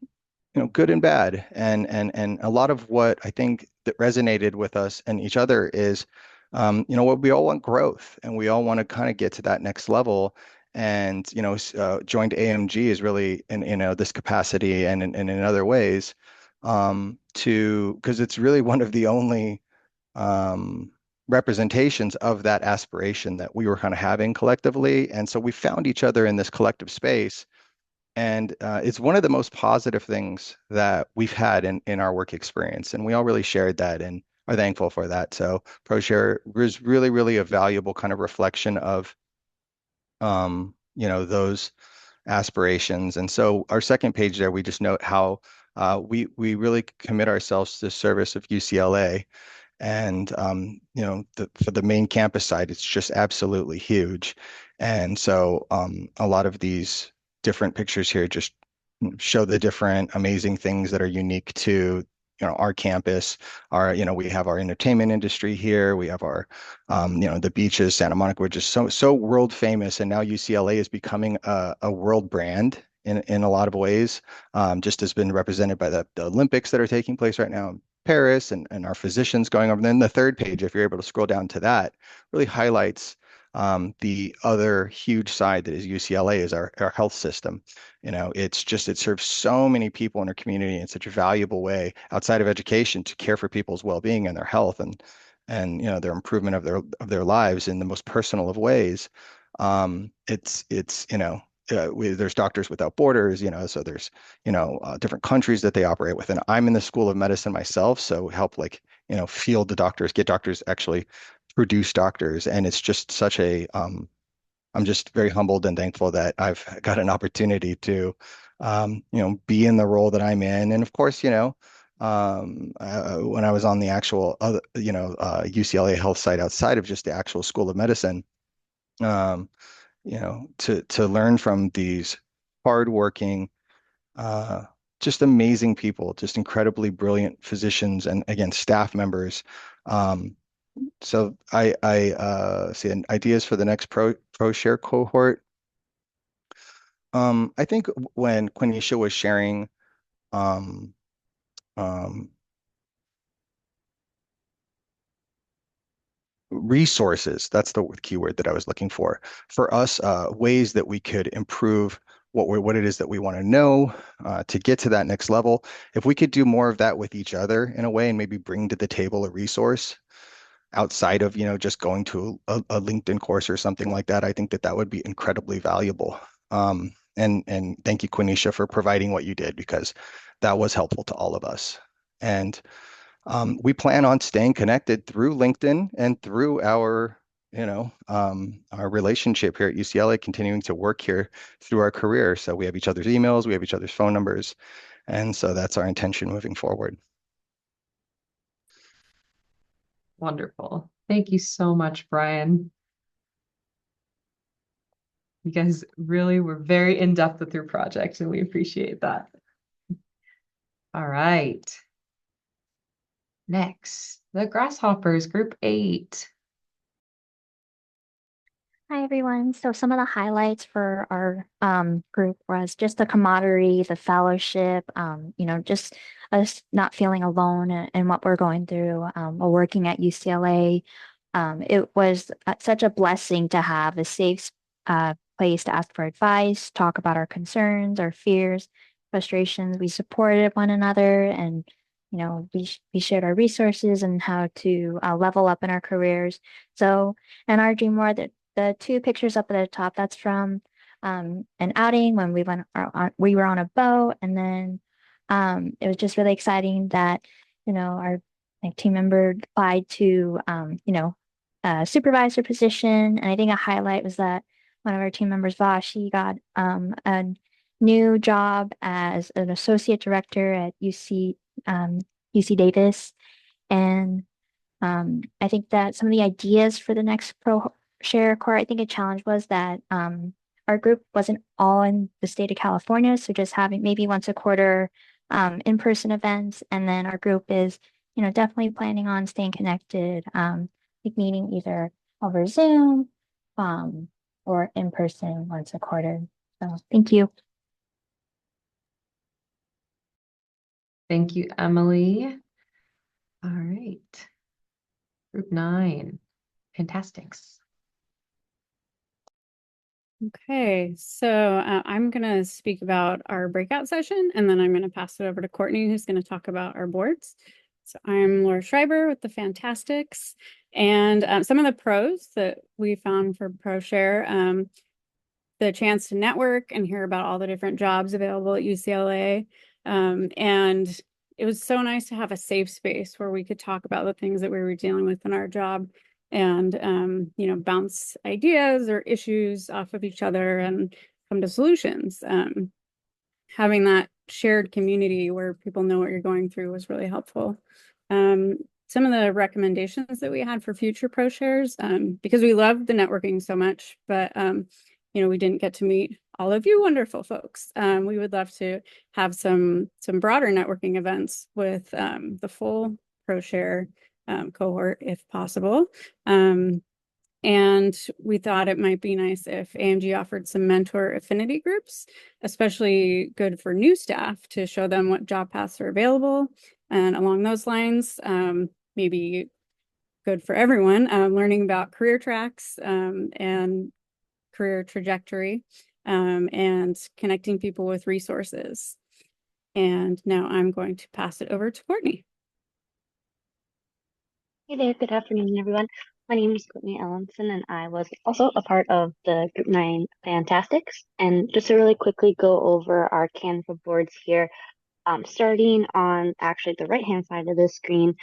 good and bad. And a lot of what I think that resonated with us and each other is, what we all want growth, and we all want to kind of get to that next level. And, joined AMG is really in, this capacity and in other ways, because it's really one of the only um, representations of that aspiration that we were kind of having collectively. And so we found each other in this collective space. And it's one of the most positive things that we've had in our work experience. And we all really shared that and are thankful for that. So ProShare was really, really a valuable kind of reflection of, those aspirations. And so our second page there, we just note how we really commit ourselves to the service of UCLA. And for the main campus side, it's just absolutely huge. And so a lot of these different pictures here just show the different amazing things that are unique to our campus. We have our entertainment industry here. We have our the beaches, Santa Monica, which is so world famous, and now UCLA is becoming a world brand in a lot of ways. Just has been represented by the Olympics that are taking place right now in Paris, and our physicians going over. And then the third page, if you're able to scroll down to that, really highlights the other huge side that is UCLA is our health system. It serves so many people in our community in such a valuable way outside of education to care for people's well-being and their health and their improvement of their lives in the most personal of ways. There's Doctors Without Borders, so there's different countries that they operate with, and I'm in the School of Medicine myself, so help field the doctors, get doctors actually produce doctors, and it's just such a I'm just very humbled and thankful that I've got an opportunity to be in the role that I'm in. And of course, when I was on the actual other UCLA health site outside of just the actual School of Medicine, um, to learn from these hardworking, just amazing people, just incredibly brilliant physicians and again staff members. So I see ideas for the next pro share cohort. I think when Quenisha was sharing um, um, resources, that's the keyword that I was looking for us, ways that we could improve what it is that we want to know to get to that next level. If we could do more of that with each other in a way and maybe bring to the table a resource outside of just going to a LinkedIn course or something like that, I think that would be incredibly valuable. And thank you, Quenisha, for providing what you did, because that was helpful to all of us. And we plan on staying connected through LinkedIn and through our relationship here at UCLA, continuing to work here through our career. So we have each other's emails, we have each other's phone numbers, and so that's our intention moving forward. Wonderful. Thank you so much, Brian. You guys really were very in-depth with your project, and we appreciate that. All right. Next, the Grasshoppers, Group 8. Hi, everyone. So some of the highlights for our group was just the camaraderie, the fellowship, just us not feeling alone in what we're going through while working at UCLA. It was such a blessing to have a safe place to ask for advice, talk about our concerns, our fears, frustrations. We supported one another and, we shared our resources and how to level up in our careers. So in our dream board, the two pictures up at the top, that's from an outing when we were on a boat, and then it was just really exciting that our team member applied to a supervisor position, and I think a highlight was that one of our team members, Vosh, he got a new job as an associate director at UC Davis, and I think that some of the ideas for the next Pro Share Core, I think a challenge was that our group wasn't all in the state of California, so just having maybe once a quarter in-person events, and then our group is, definitely planning on staying connected, like meeting either over Zoom or in person once a quarter. So thank you. Thank you, Emily. All right. Group 9, Fantastics. Okay, so I'm going to speak about our breakout session, and then I'm going to pass it over to Courtney, who's going to talk about our boards. So I'm Laura Schreiber with the Fantastics, and some of the pros that we found for ProShare, the chance to network and hear about all the different jobs available at UCLA. And it was so nice to have a safe space where we could talk about the things that we were dealing with in our job and, bounce ideas or issues off of each other and come to solutions. Having that shared community where people know what you're going through was really helpful. Some of the recommendations that we had for future Pro Shares, because we love the networking so much, but we didn't get to meet all of you wonderful folks. We would love to have some broader networking events with the full ProShare cohort if possible. And we thought it might be nice if AMG offered some mentor affinity groups, especially good for new staff to show them what job paths are available. And along those lines, maybe good for everyone, learning about career tracks and career trajectory, and connecting people with resources. And now I'm going to pass it over to Courtney. Hey there, good afternoon, everyone. My name is Courtney Ellenson, and I was also a part of the Group 9 Fantastics. And just to really quickly go over our Canva boards here, starting on actually the right-hand side of the screen,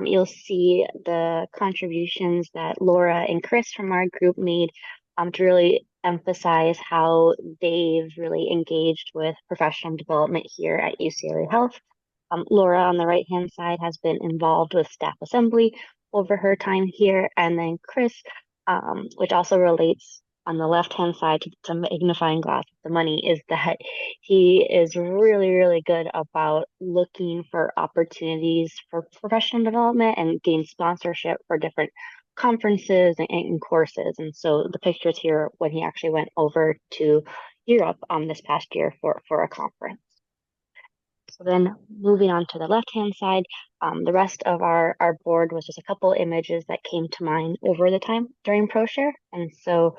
you'll see the contributions that Laura and Chris from our group made to really emphasize how they've really engaged with professional development here at UCLA Health. Laura on the right-hand side has been involved with staff assembly over her time here, and then Chris, which also relates on the left-hand side to magnifying glass with the money, is that he is really, really good about looking for opportunities for professional development and gain sponsorship for different conferences and courses. And so the pictures here when he actually went over to Europe this past year for a conference. So then moving on to the left-hand side, the rest of our board was just a couple images that came to mind over the time during ProShare. And so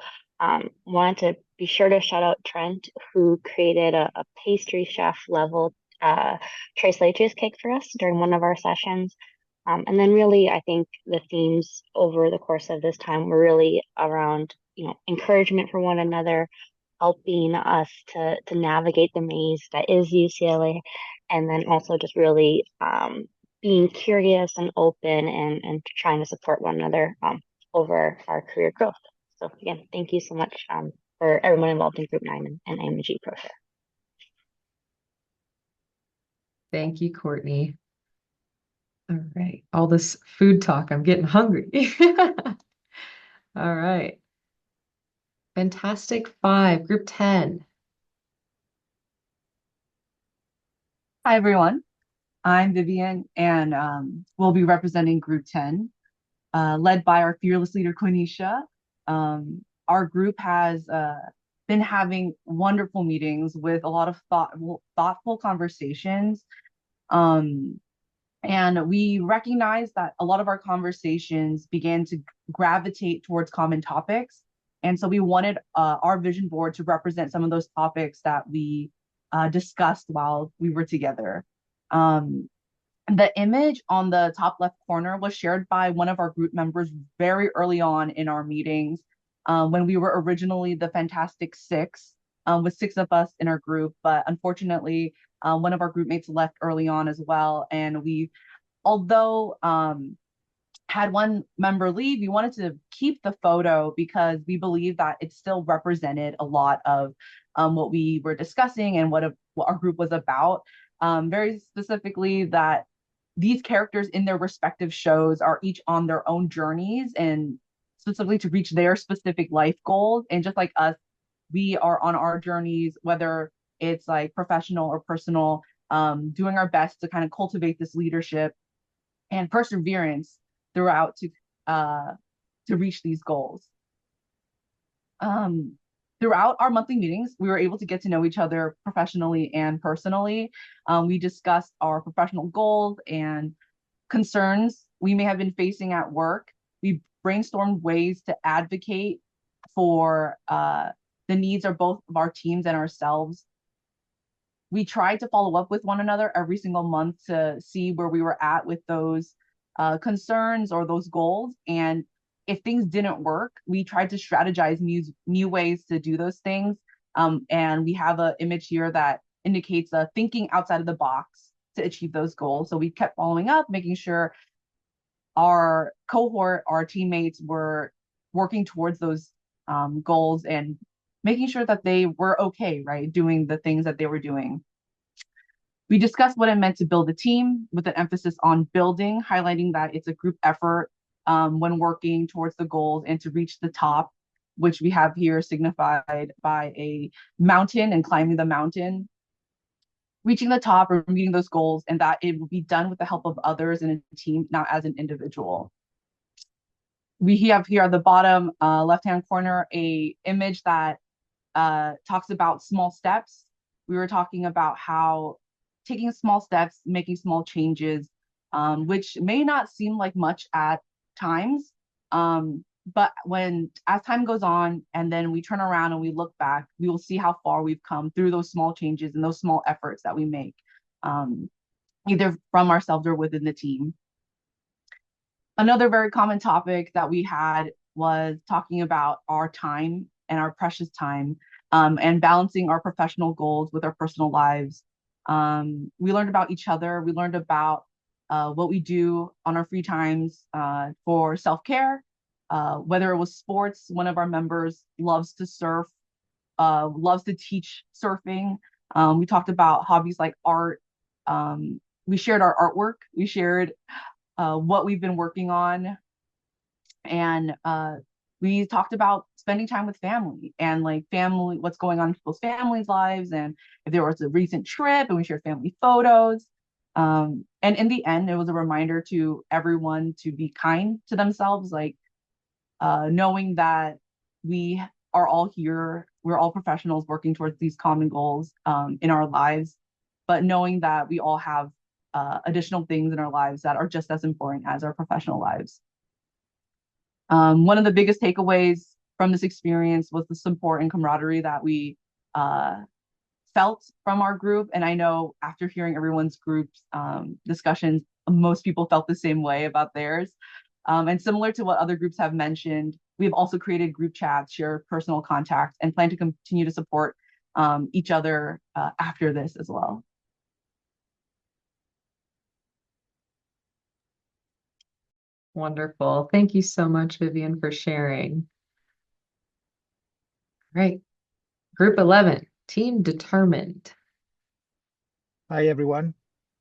wanted to be sure to shout out Trent, who created a pastry chef level tres leches cake for us during one of our sessions. And then really, I think the themes over the course of this time were really around, encouragement for one another, helping us to navigate the maze that is UCLA, and then also just really being curious and open and trying to support one another over our career growth. So again, thank you so much for everyone involved in Group 9 and AMG Pro Share. Thank you, Courtney. All right, all this food talk, I'm getting hungry. All right. Fantastic 5, Group 10. Hi, everyone. I'm Vivian, and we'll be representing Group 10, led by our fearless leader, Quenisha. Our group has been having wonderful meetings with a lot of thoughtful conversations. And we recognize that a lot of our conversations began to gravitate towards common topics. And so we wanted our vision board to represent some of those topics that we discussed while we were together. The image on the top left corner was shared by one of our group members very early on in our meetings, when we were originally the Fantastic Six, with 6 of us in our group. But unfortunately, one of our group mates left early on as well. And although had one member leave, we wanted to keep the photo because we believe that it still represented a lot of what we were discussing and what our group was about. Very specifically, that these characters in their respective shows are each on their own journeys and specifically to reach their specific life goals. And just like us, we are on our journeys, whether it's like professional or personal, doing our best to kind of cultivate this leadership and perseverance throughout to reach these goals. Throughout our monthly meetings, we were able to get to know each other professionally and personally. We discussed our professional goals and concerns we may have been facing at work. We brainstormed ways to advocate for the needs of both of our teams and ourselves. We tried to follow up with one another every single month to see where we were at with those concerns or those goals. And if things didn't work, we tried to strategize new ways to do those things. And we have an image here that indicates thinking outside of the box to achieve those goals. So we kept following up, making sure our cohort, our teammates were working towards those goals and making sure that they were okay, right, doing the things that they were doing. We discussed what it meant to build a team with an emphasis on building, highlighting that it's a group effort when working towards the goals and to reach the top, which we have here signified by a mountain and climbing the mountain. Reaching the top or meeting those goals, and that it will be done with the help of others in a team, not as an individual. We have here at the bottom left-hand corner a image that talks about small steps. We were talking about how taking small steps, making small changes, which may not seem like much at times, but as time goes on and then we turn around and we look back, we will see how far we've come through those small changes and those small efforts that we make, either from ourselves or within the team. Another very common topic that we had was talking about our time and our precious time, and balancing our professional goals with our personal lives. We learned about each other. We learned about what we do on our free times for self-care, whether it was sports. One of our members loves to surf, loves to teach surfing. We talked about hobbies like art. We shared our artwork. We shared what we've been working on. And we talked about spending time with family and what's going on in people's families' lives, and if there was a recent trip, and we shared family photos. And in the end, it was a reminder to everyone to be kind to themselves, knowing that we are all here, we're all professionals working towards these common goals in our lives, but knowing that we all have additional things in our lives that are just as important as our professional lives. One of the biggest takeaways from this experience was the support and camaraderie that we felt from our group. And I know after hearing everyone's group's discussions, most people felt the same way about theirs. And similar to what other groups have mentioned, we've also created group chats, share personal contacts, and plan to continue to support each other after this as well. Wonderful. Thank you so much, Vivian, for sharing. Right. Group 11, Team Determined. Hi, everyone.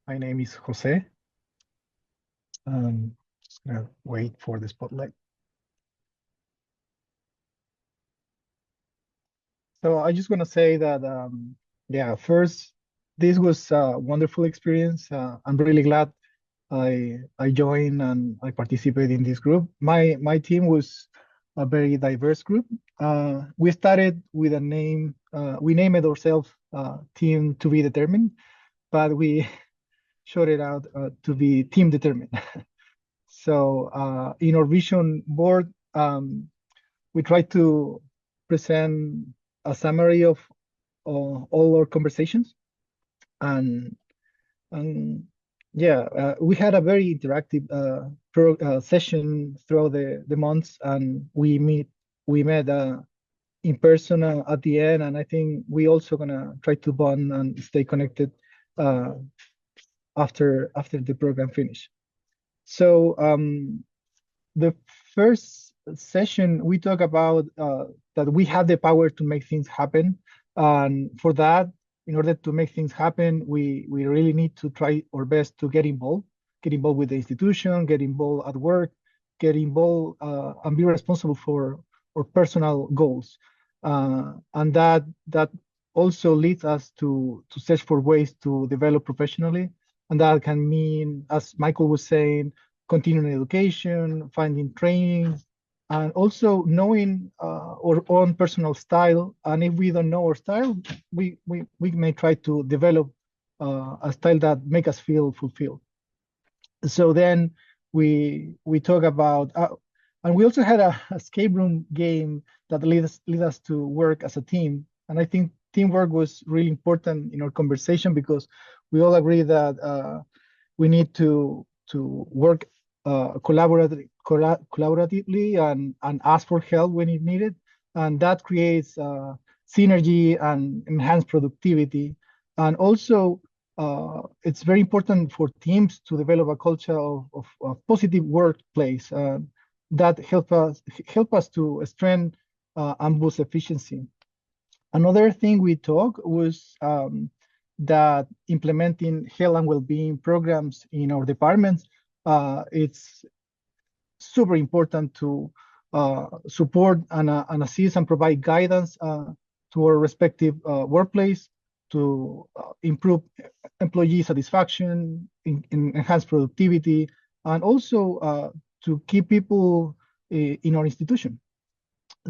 My name is Jose. Just gonna wait for the spotlight. So I just want to say that, yeah, first, this was a wonderful experience. I'm really glad I joined and I participated in this group. My team was a very diverse group. We started with a name. We named ourselves Team to be Determined, but we shorted out to be Team Determined. So in our vision board, we tried to present a summary of all our conversations, and we had a very interactive session throughout the months, and we met in person at the end, and I think we also gonna try to bond and stay connected uh, after the program finish. So the first session we talk about that we have the power to make things happen, and for that, in order to make things happen, we really need to try our best to get involved with the institution, get involved at work, get involved and be responsible for our personal goals, and that also leads us to search for ways to develop professionally, and that can mean, as Michael was saying, continuing education, finding training, and also knowing our own personal style. And if we don't know our style, we may try to develop a style that make us feel fulfilled. So then we talk about, and we also had a escape room game that lead us to work as a team. And I think teamwork was really important in our conversation because we all agree that we need to work collaboratively and ask for help when it needed, and that creates synergy and enhanced productivity. And also, it's very important for teams to develop a culture of a positive workplace that help us to strengthen and boost efficiency. Another thing we talked was that implementing health and well-being programs in our departments, it's super important to support and assist and provide guidance to our respective workplace to improve employee satisfaction, enhance productivity, and also to keep people in our institution.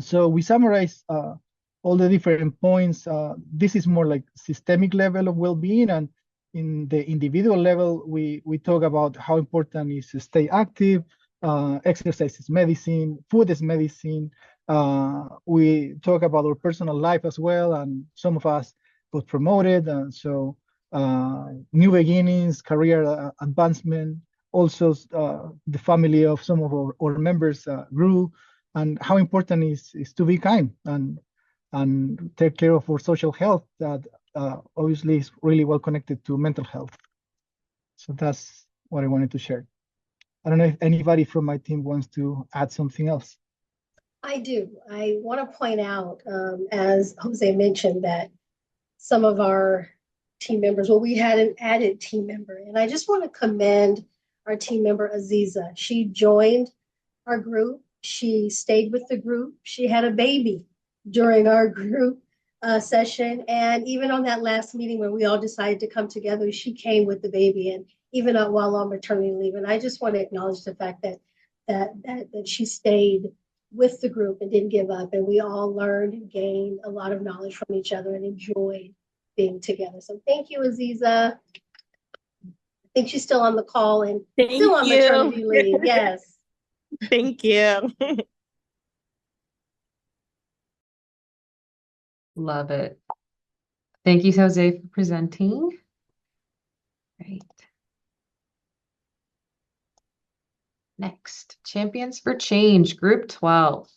So we summarize all the different points. This is more like systemic level of well-being, and in the individual level, we talk about how important is to stay active, exercise is medicine, food is medicine. We talk about our personal life as well, and some of us got promoted, and so new beginnings, career advancement. Also, the family of some of our members grew, and how important is to be kind and take care of our social health that obviously is really well connected to mental health. So that's what I wanted to share. I don't know if anybody from my team wants to add something else. I do. I want to point out, as Jose mentioned, that some of our team members, well, we had an added team member, and I just want to commend our team member, Aziza. She joined our group. She stayed with the group. She had a baby during our group session. And even on that last meeting when we all decided to come together, she came with the baby, and even while on maternity leave. And I just want to acknowledge the fact that she stayed with the group and didn't give up. And we all learned and gained a lot of knowledge from each other and enjoyed being together. So thank you, Aziza. I think she's still on the call and still on maternity leave. Yes. Thank you. Love it. Thank you, Jose, for presenting. Great. Next, Champions for Change, Group 12.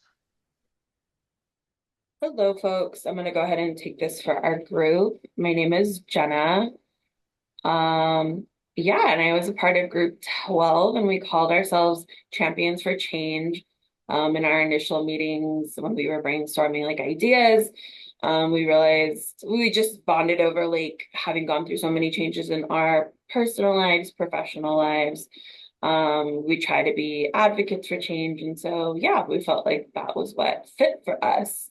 Hello, folks. I'm going to go ahead and take this for our group. My name is Jenna. Yeah, and I was a part of Group 12, and we called ourselves Champions for Change. In our initial meetings, when we were brainstorming like ideas, we realized we just bonded over like having gone through so many changes in our personal lives, professional lives. We try to be advocates for change. And so, yeah, we felt like that was what fit for us.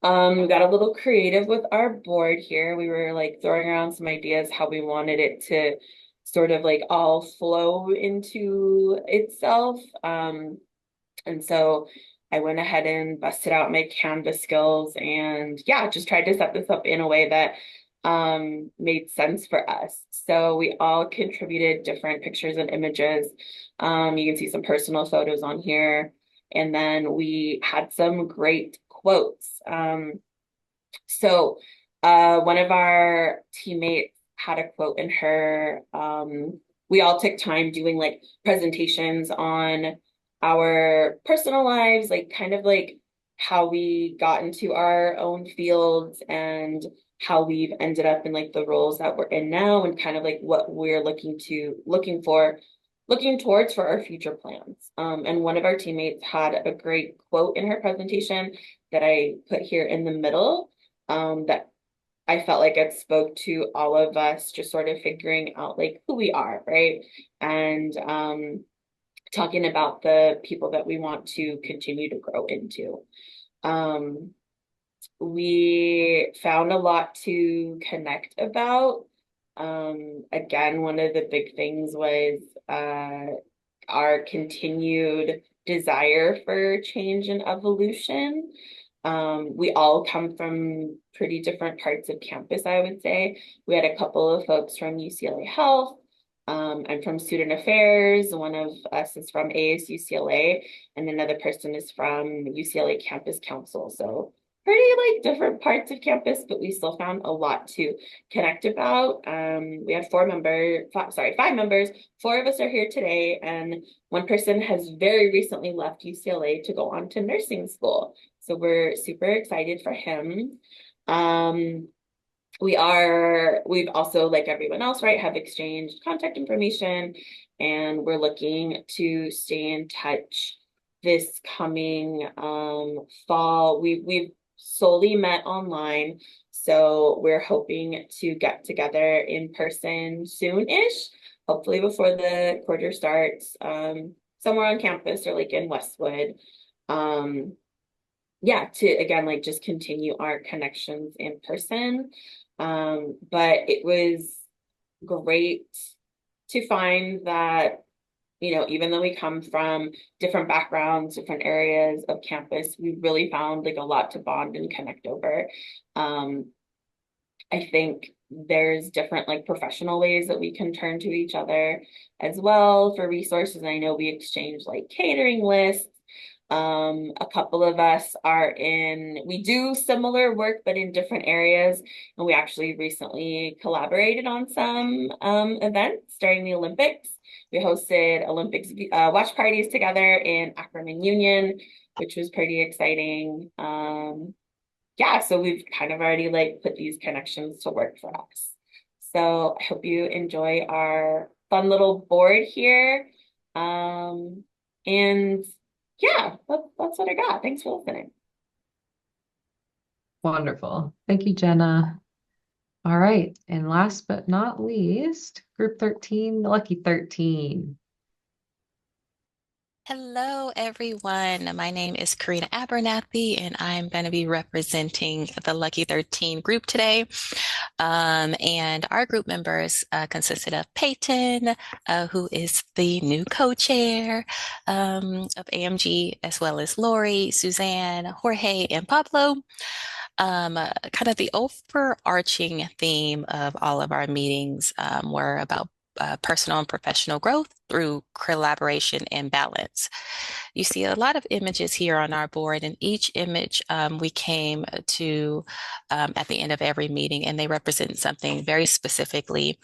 We got a little creative with our board here. We were like throwing around some ideas how we wanted it to sort of like all flow into itself. And so I went ahead and busted out my Canvas skills and yeah, just tried to set this up in a way that made sense for us. So we all contributed different pictures and images. You can see some personal photos on here. And then we had some great quotes. So one of our teammates had a quote in her we all took time doing like presentations on our personal lives, like kind of like how we got into our own fields and how we've ended up in like the roles that we're in now, and kind of like what we're looking towards for our future plans. And one of our teammates had a great quote in her presentation that I put here in the middle, that I felt like it spoke to all of us, just sort of figuring out like who we are, right? And talking about the people that we want to continue to grow into. We found a lot to connect about. Again, one of the big things was our continued desire for change and evolution. We all come from pretty different parts of campus, I would say. We had a couple of folks from UCLA Health. I'm from Student Affairs. One of us is from ASUCLA, and another person is from UCLA Campus Council. So pretty like different parts of campus, but we still found a lot to connect about. We had five members. Four of us are here today, and one person has very recently left UCLA to go on to nursing school. So we're super excited for him. We've also, like everyone else, right, have exchanged contact information, and we're looking to stay in touch this coming fall. We've solely met online, so we're hoping to get together in person soon-ish, hopefully before the quarter starts, somewhere on campus or like in Westwood. Yeah, to again, like just continue our connections in person. But it was great to find that, you know, even though we come from different backgrounds, different areas of campus, we really found like a lot to bond and connect over. I think there's different like professional ways that we can turn to each other as well for resources. I know we exchange like catering lists. A couple of us we do similar work, but in different areas. And we actually recently collaborated on some events during the Olympics. We hosted Olympics watch parties together in Akron and Union, which was pretty exciting. Yeah, so we've kind of already like put these connections to work for us. So I hope you enjoy our fun little board here. And yeah, that's what I got. Thanks for listening. Wonderful. Thank you, Jenna. All right. And last but not least, group 13, the lucky 13. Hello, everyone. My name is Karina Abernathy, and I'm going to be representing the Lucky 13 group today. And our group members consisted of Peyton, who is the new co-chair of AMG, as well as Lori, Suzanne, Jorge, and Pablo. Kind of the overarching theme of all of our meetings were about personal and professional growth through collaboration and balance. You see a lot of images here on our board, and each image we came to at the end of every meeting, and they represent something very specifically.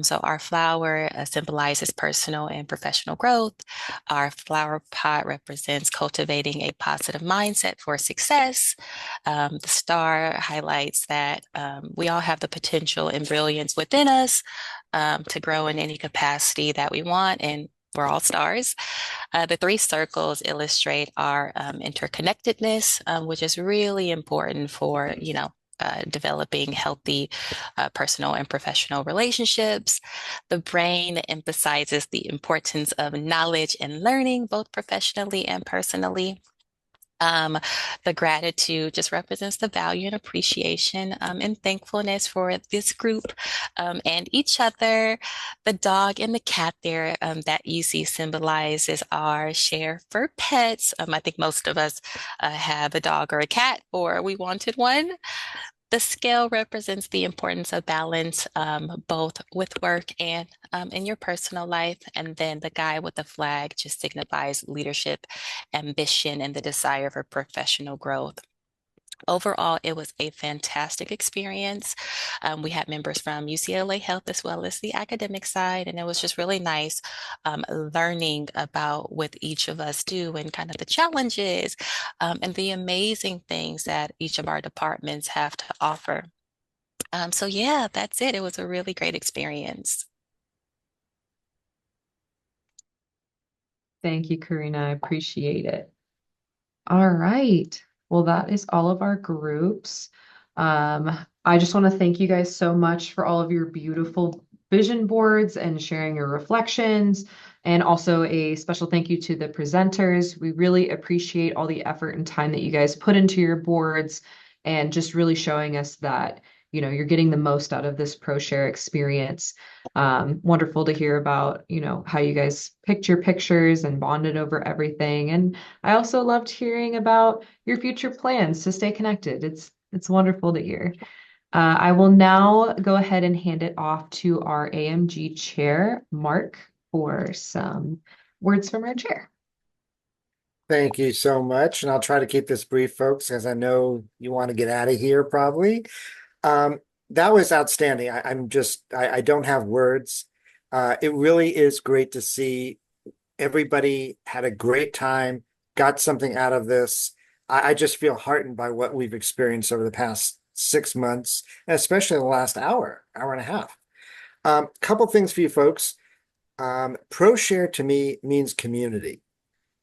So our flower symbolizes personal and professional growth. Our flower pot represents cultivating a positive mindset for success. The star highlights that we all have the potential and brilliance within us to grow in any capacity that we want, and we're all stars. The three circles illustrate our interconnectedness, which is really important for, developing healthy personal and professional relationships. The brain emphasizes the importance of knowledge and learning, both professionally and personally. The gratitude just represents the value and appreciation and thankfulness for this group and each other. The dog and the cat there that you see symbolizes our share for pets. I think most of us have a dog or a cat, or we wanted one. The scale represents the importance of balance, both with work and in your personal life. And then the guy with the flag just signifies leadership, ambition, and the desire for professional growth. Overall, it was a fantastic experience. We had members from UCLA Health as well as the academic side, and it was just really nice learning about what each of us do and kind of the challenges and the amazing things that each of our departments have to offer. So yeah, that's it. It was a really great experience. Thank you, Karina. I appreciate it. All right. Well, that is all of our groups. I just want to thank you guys so much for all of your beautiful vision boards and sharing your reflections. And also a special thank you to the presenters. We really appreciate all the effort and time that you guys put into your boards and just really showing us that, you're getting the most out of this ProShare experience. Wonderful to hear about, how you guys picked your pictures and bonded over everything. And I also loved hearing about your future plans to stay connected. It's wonderful to hear. I will now go ahead and hand it off to our AMG chair, Mark, for some words from our chair. Thank you so much. And I'll try to keep this brief, folks, because I know you want to get out of here probably. That was outstanding. I don't have words. It really is great to see everybody had a great time, got something out of this. I just feel heartened by what we've experienced over the past 6 months, and especially the last hour and a half. Couple things for you folks. ProShare to me means community.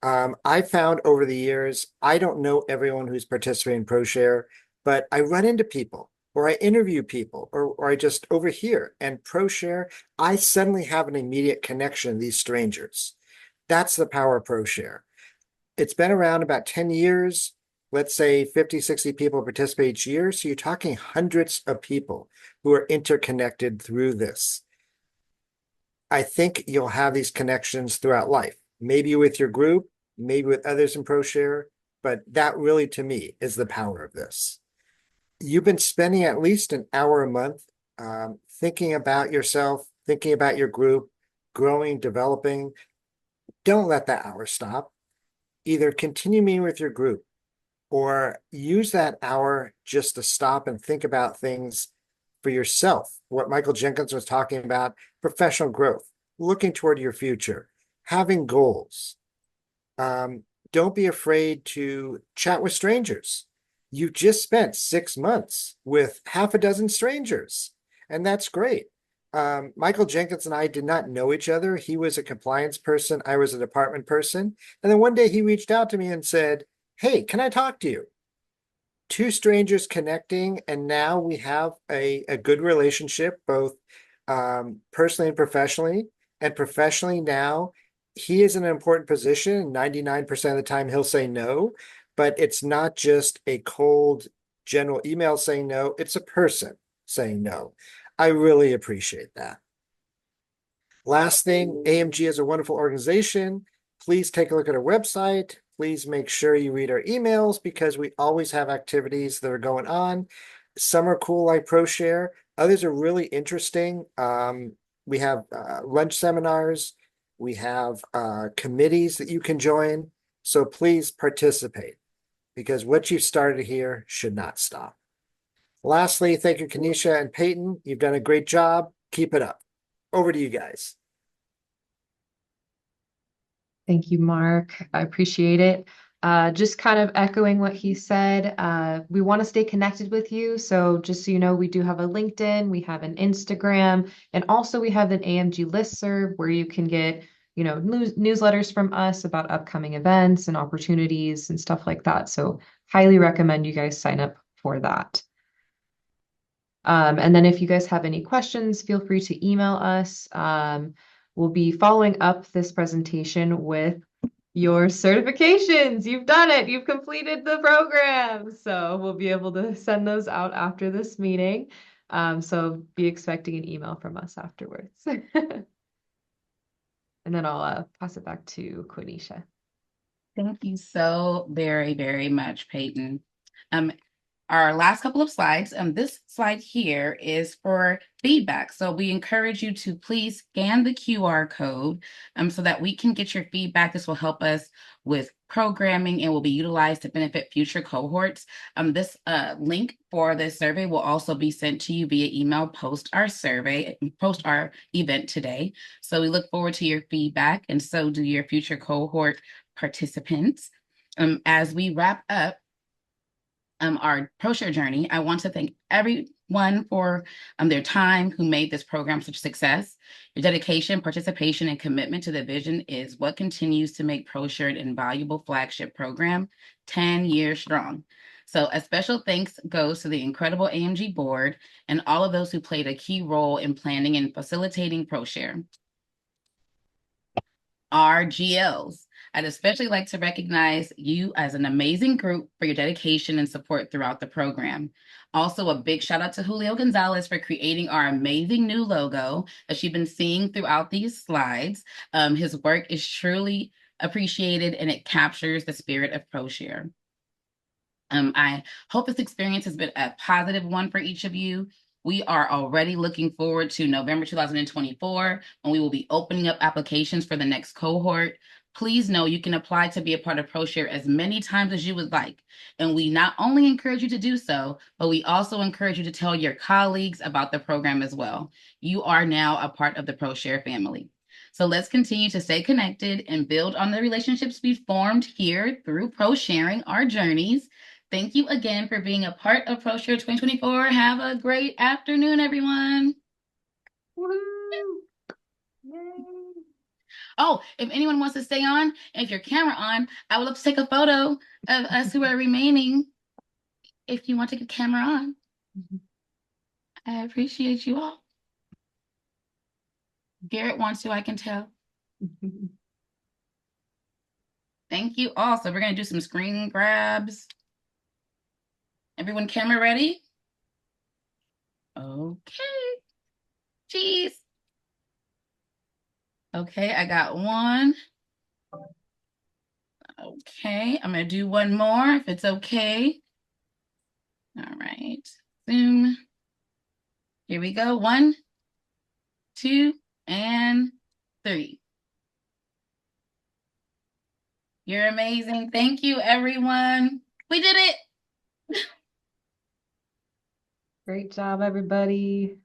I found over the years, I don't know everyone who's participating in ProShare, but I run into people or I interview people or I just overhear. And ProShare, I suddenly have an immediate connection to these strangers. That's the power of ProShare. It's been around about 10 years. Let's say 50, 60 people participate each year. So you're talking hundreds of people who are interconnected through this. I think you'll have these connections throughout life, maybe with your group, maybe with others in ProShare, but that really to me is the power of this. You've been spending at least an hour a month thinking about yourself, thinking about your group, growing, developing. Don't let that hour stop. Either continue meeting with your group or use that hour just to stop and think about things for yourself. What Michael Jenkins was talking about, professional growth, looking toward your future, having goals. Don't be afraid to chat with strangers. You just spent 6 months with half a dozen strangers, and that's great. Michael Jenkins and I did not know each other. He was a compliance person. I was a department person. And then one day he reached out to me and said, "Hey, can I talk to you?" Two strangers connecting, and now we have a good relationship, both personally and professionally. And professionally now, he is in an important position. 99% of the time, he'll say no, but it's not just a cold general email saying no, it's a person saying no. I really appreciate that. Last thing, AMG is a wonderful organization. Please take a look at our website. Please make sure you read our emails because we always have activities that are going on. Some are cool like ProShare. Others are really interesting. We have lunch seminars. We have committees that you can join. So please participate because what you've started here should not stop. Lastly, thank you, Kanisha and Peyton. You've done a great job. Keep it up. Over to you guys. Thank you, Mark. I appreciate it. Just kind of echoing what he said, we want to stay connected with you. So just so you know, we do have a LinkedIn, we have an Instagram, and also we have an AMG listserv where you can get, newsletters from us about upcoming events and opportunities and stuff like that. So highly recommend you guys sign up for that. And then if you guys have any questions, feel free to email us. We'll be following up this presentation with your certifications. You've done it. You've completed the program. So we'll be able to send those out after this meeting. So be expecting an email from us afterwards. And then I'll pass it back to Quenisha. Thank you so very, very much, Peyton. our last couple of slides. This slide here is for feedback. So we encourage you to please scan the QR code so that we can get your feedback. This will help us with programming and will be utilized to benefit future cohorts. This link for this survey will also be sent to you via email post our event today. So we look forward to your feedback, and so do your future cohort participants. As we wrap up our ProShare journey, I want to thank everyone for their time who made this program such a success. Your dedication, participation, and commitment to the vision is what continues to make ProShare an invaluable flagship program 10 years strong. So a special thanks goes to the incredible AMG board and all of those who played a key role in planning and facilitating ProShare. Our GLs. I'd especially like to recognize you as an amazing group for your dedication and support throughout the program. Also, a big shout out to Julio Gonzalez for creating our amazing new logo that you've been seeing throughout these slides. His work is truly appreciated and it captures the spirit of ProShare. I hope this experience has been a positive one for each of you. We are already looking forward to November 2024, when we will be opening up applications for the next cohort. Please know you can apply to be a part of ProShare as many times as you would like. And we not only encourage you to do so, but we also encourage you to tell your colleagues about the program as well. You are now a part of the ProShare family. So let's continue to stay connected and build on the relationships we've formed here through ProSharing our journeys. Thank you again for being a part of ProShare 2024. Have a great afternoon, everyone. Oh, if anyone wants to stay on, and if your camera on, I would love to take a photo of us who are remaining. If you want to get camera on, I appreciate you all. Garrett wants to, I can tell. Thank you all. So we're going to do some screen grabs. Everyone camera ready? Okay. Cheese. Okay, I got one. Okay, I'm going to do one more if it's okay. All right, zoom. Here we go. 1, 2, and 3. You're amazing. Thank you, everyone. We did it. Great job, everybody.